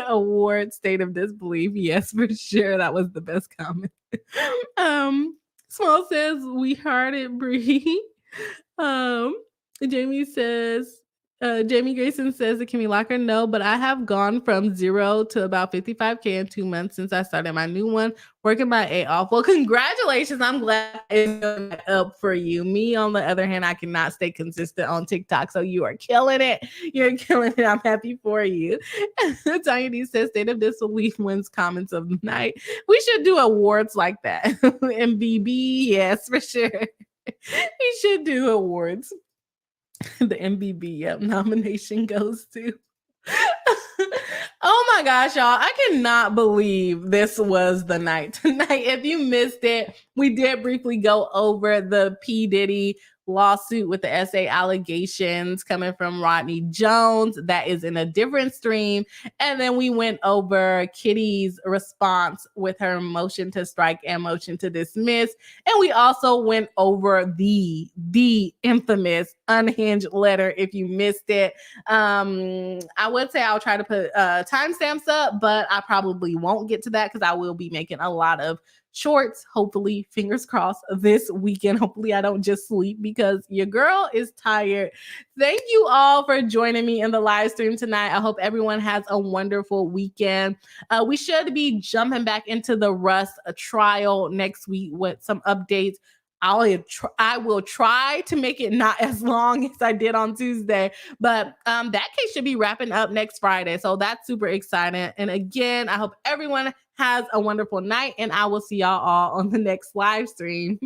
A: Award state of disbelief. Yes, for sure. That was the best comment. Small says we heard it, Bree. Jamie says, Jamie Grayson says to Kimmy Locker, no, but I have gone from 0 to about 55K in 2 months since I started my new one, working my A off. Well, congratulations. I'm glad it's going up for you. Me, on the other hand, I cannot stay consistent on TikTok, so you are killing it. You're killing it. I'm happy for you. Tiny says state of disbelief wins comments of the night. We should do awards like that. MBB, yes, for sure. We should do awards. The MBB nomination goes to. Oh my gosh, y'all. I cannot believe this was the night tonight. If you missed it, we did briefly go over the P. Diddy lawsuit with the SA allegations coming from Rodney Jones. That is in a different stream. And then we went over Kitty's response with her motion to strike and motion to dismiss. And we also went over the infamous unhinged letter. If you missed it, I would say I'll try to put timestamps up, but I probably won't get to that because I will be making a lot of shorts, hopefully, fingers crossed, this weekend. Hopefully I don't just sleep because your girl is tired. Thank you all for joining me in the live stream tonight. I hope everyone has a wonderful weekend. We should be jumping back into the Russ trial next week with some updates. I will try to make it not as long as I did on Tuesday, but that case should be wrapping up next Friday. So that's super exciting. And again, I hope everyone has a wonderful night, and I will see y'all all on the next live stream.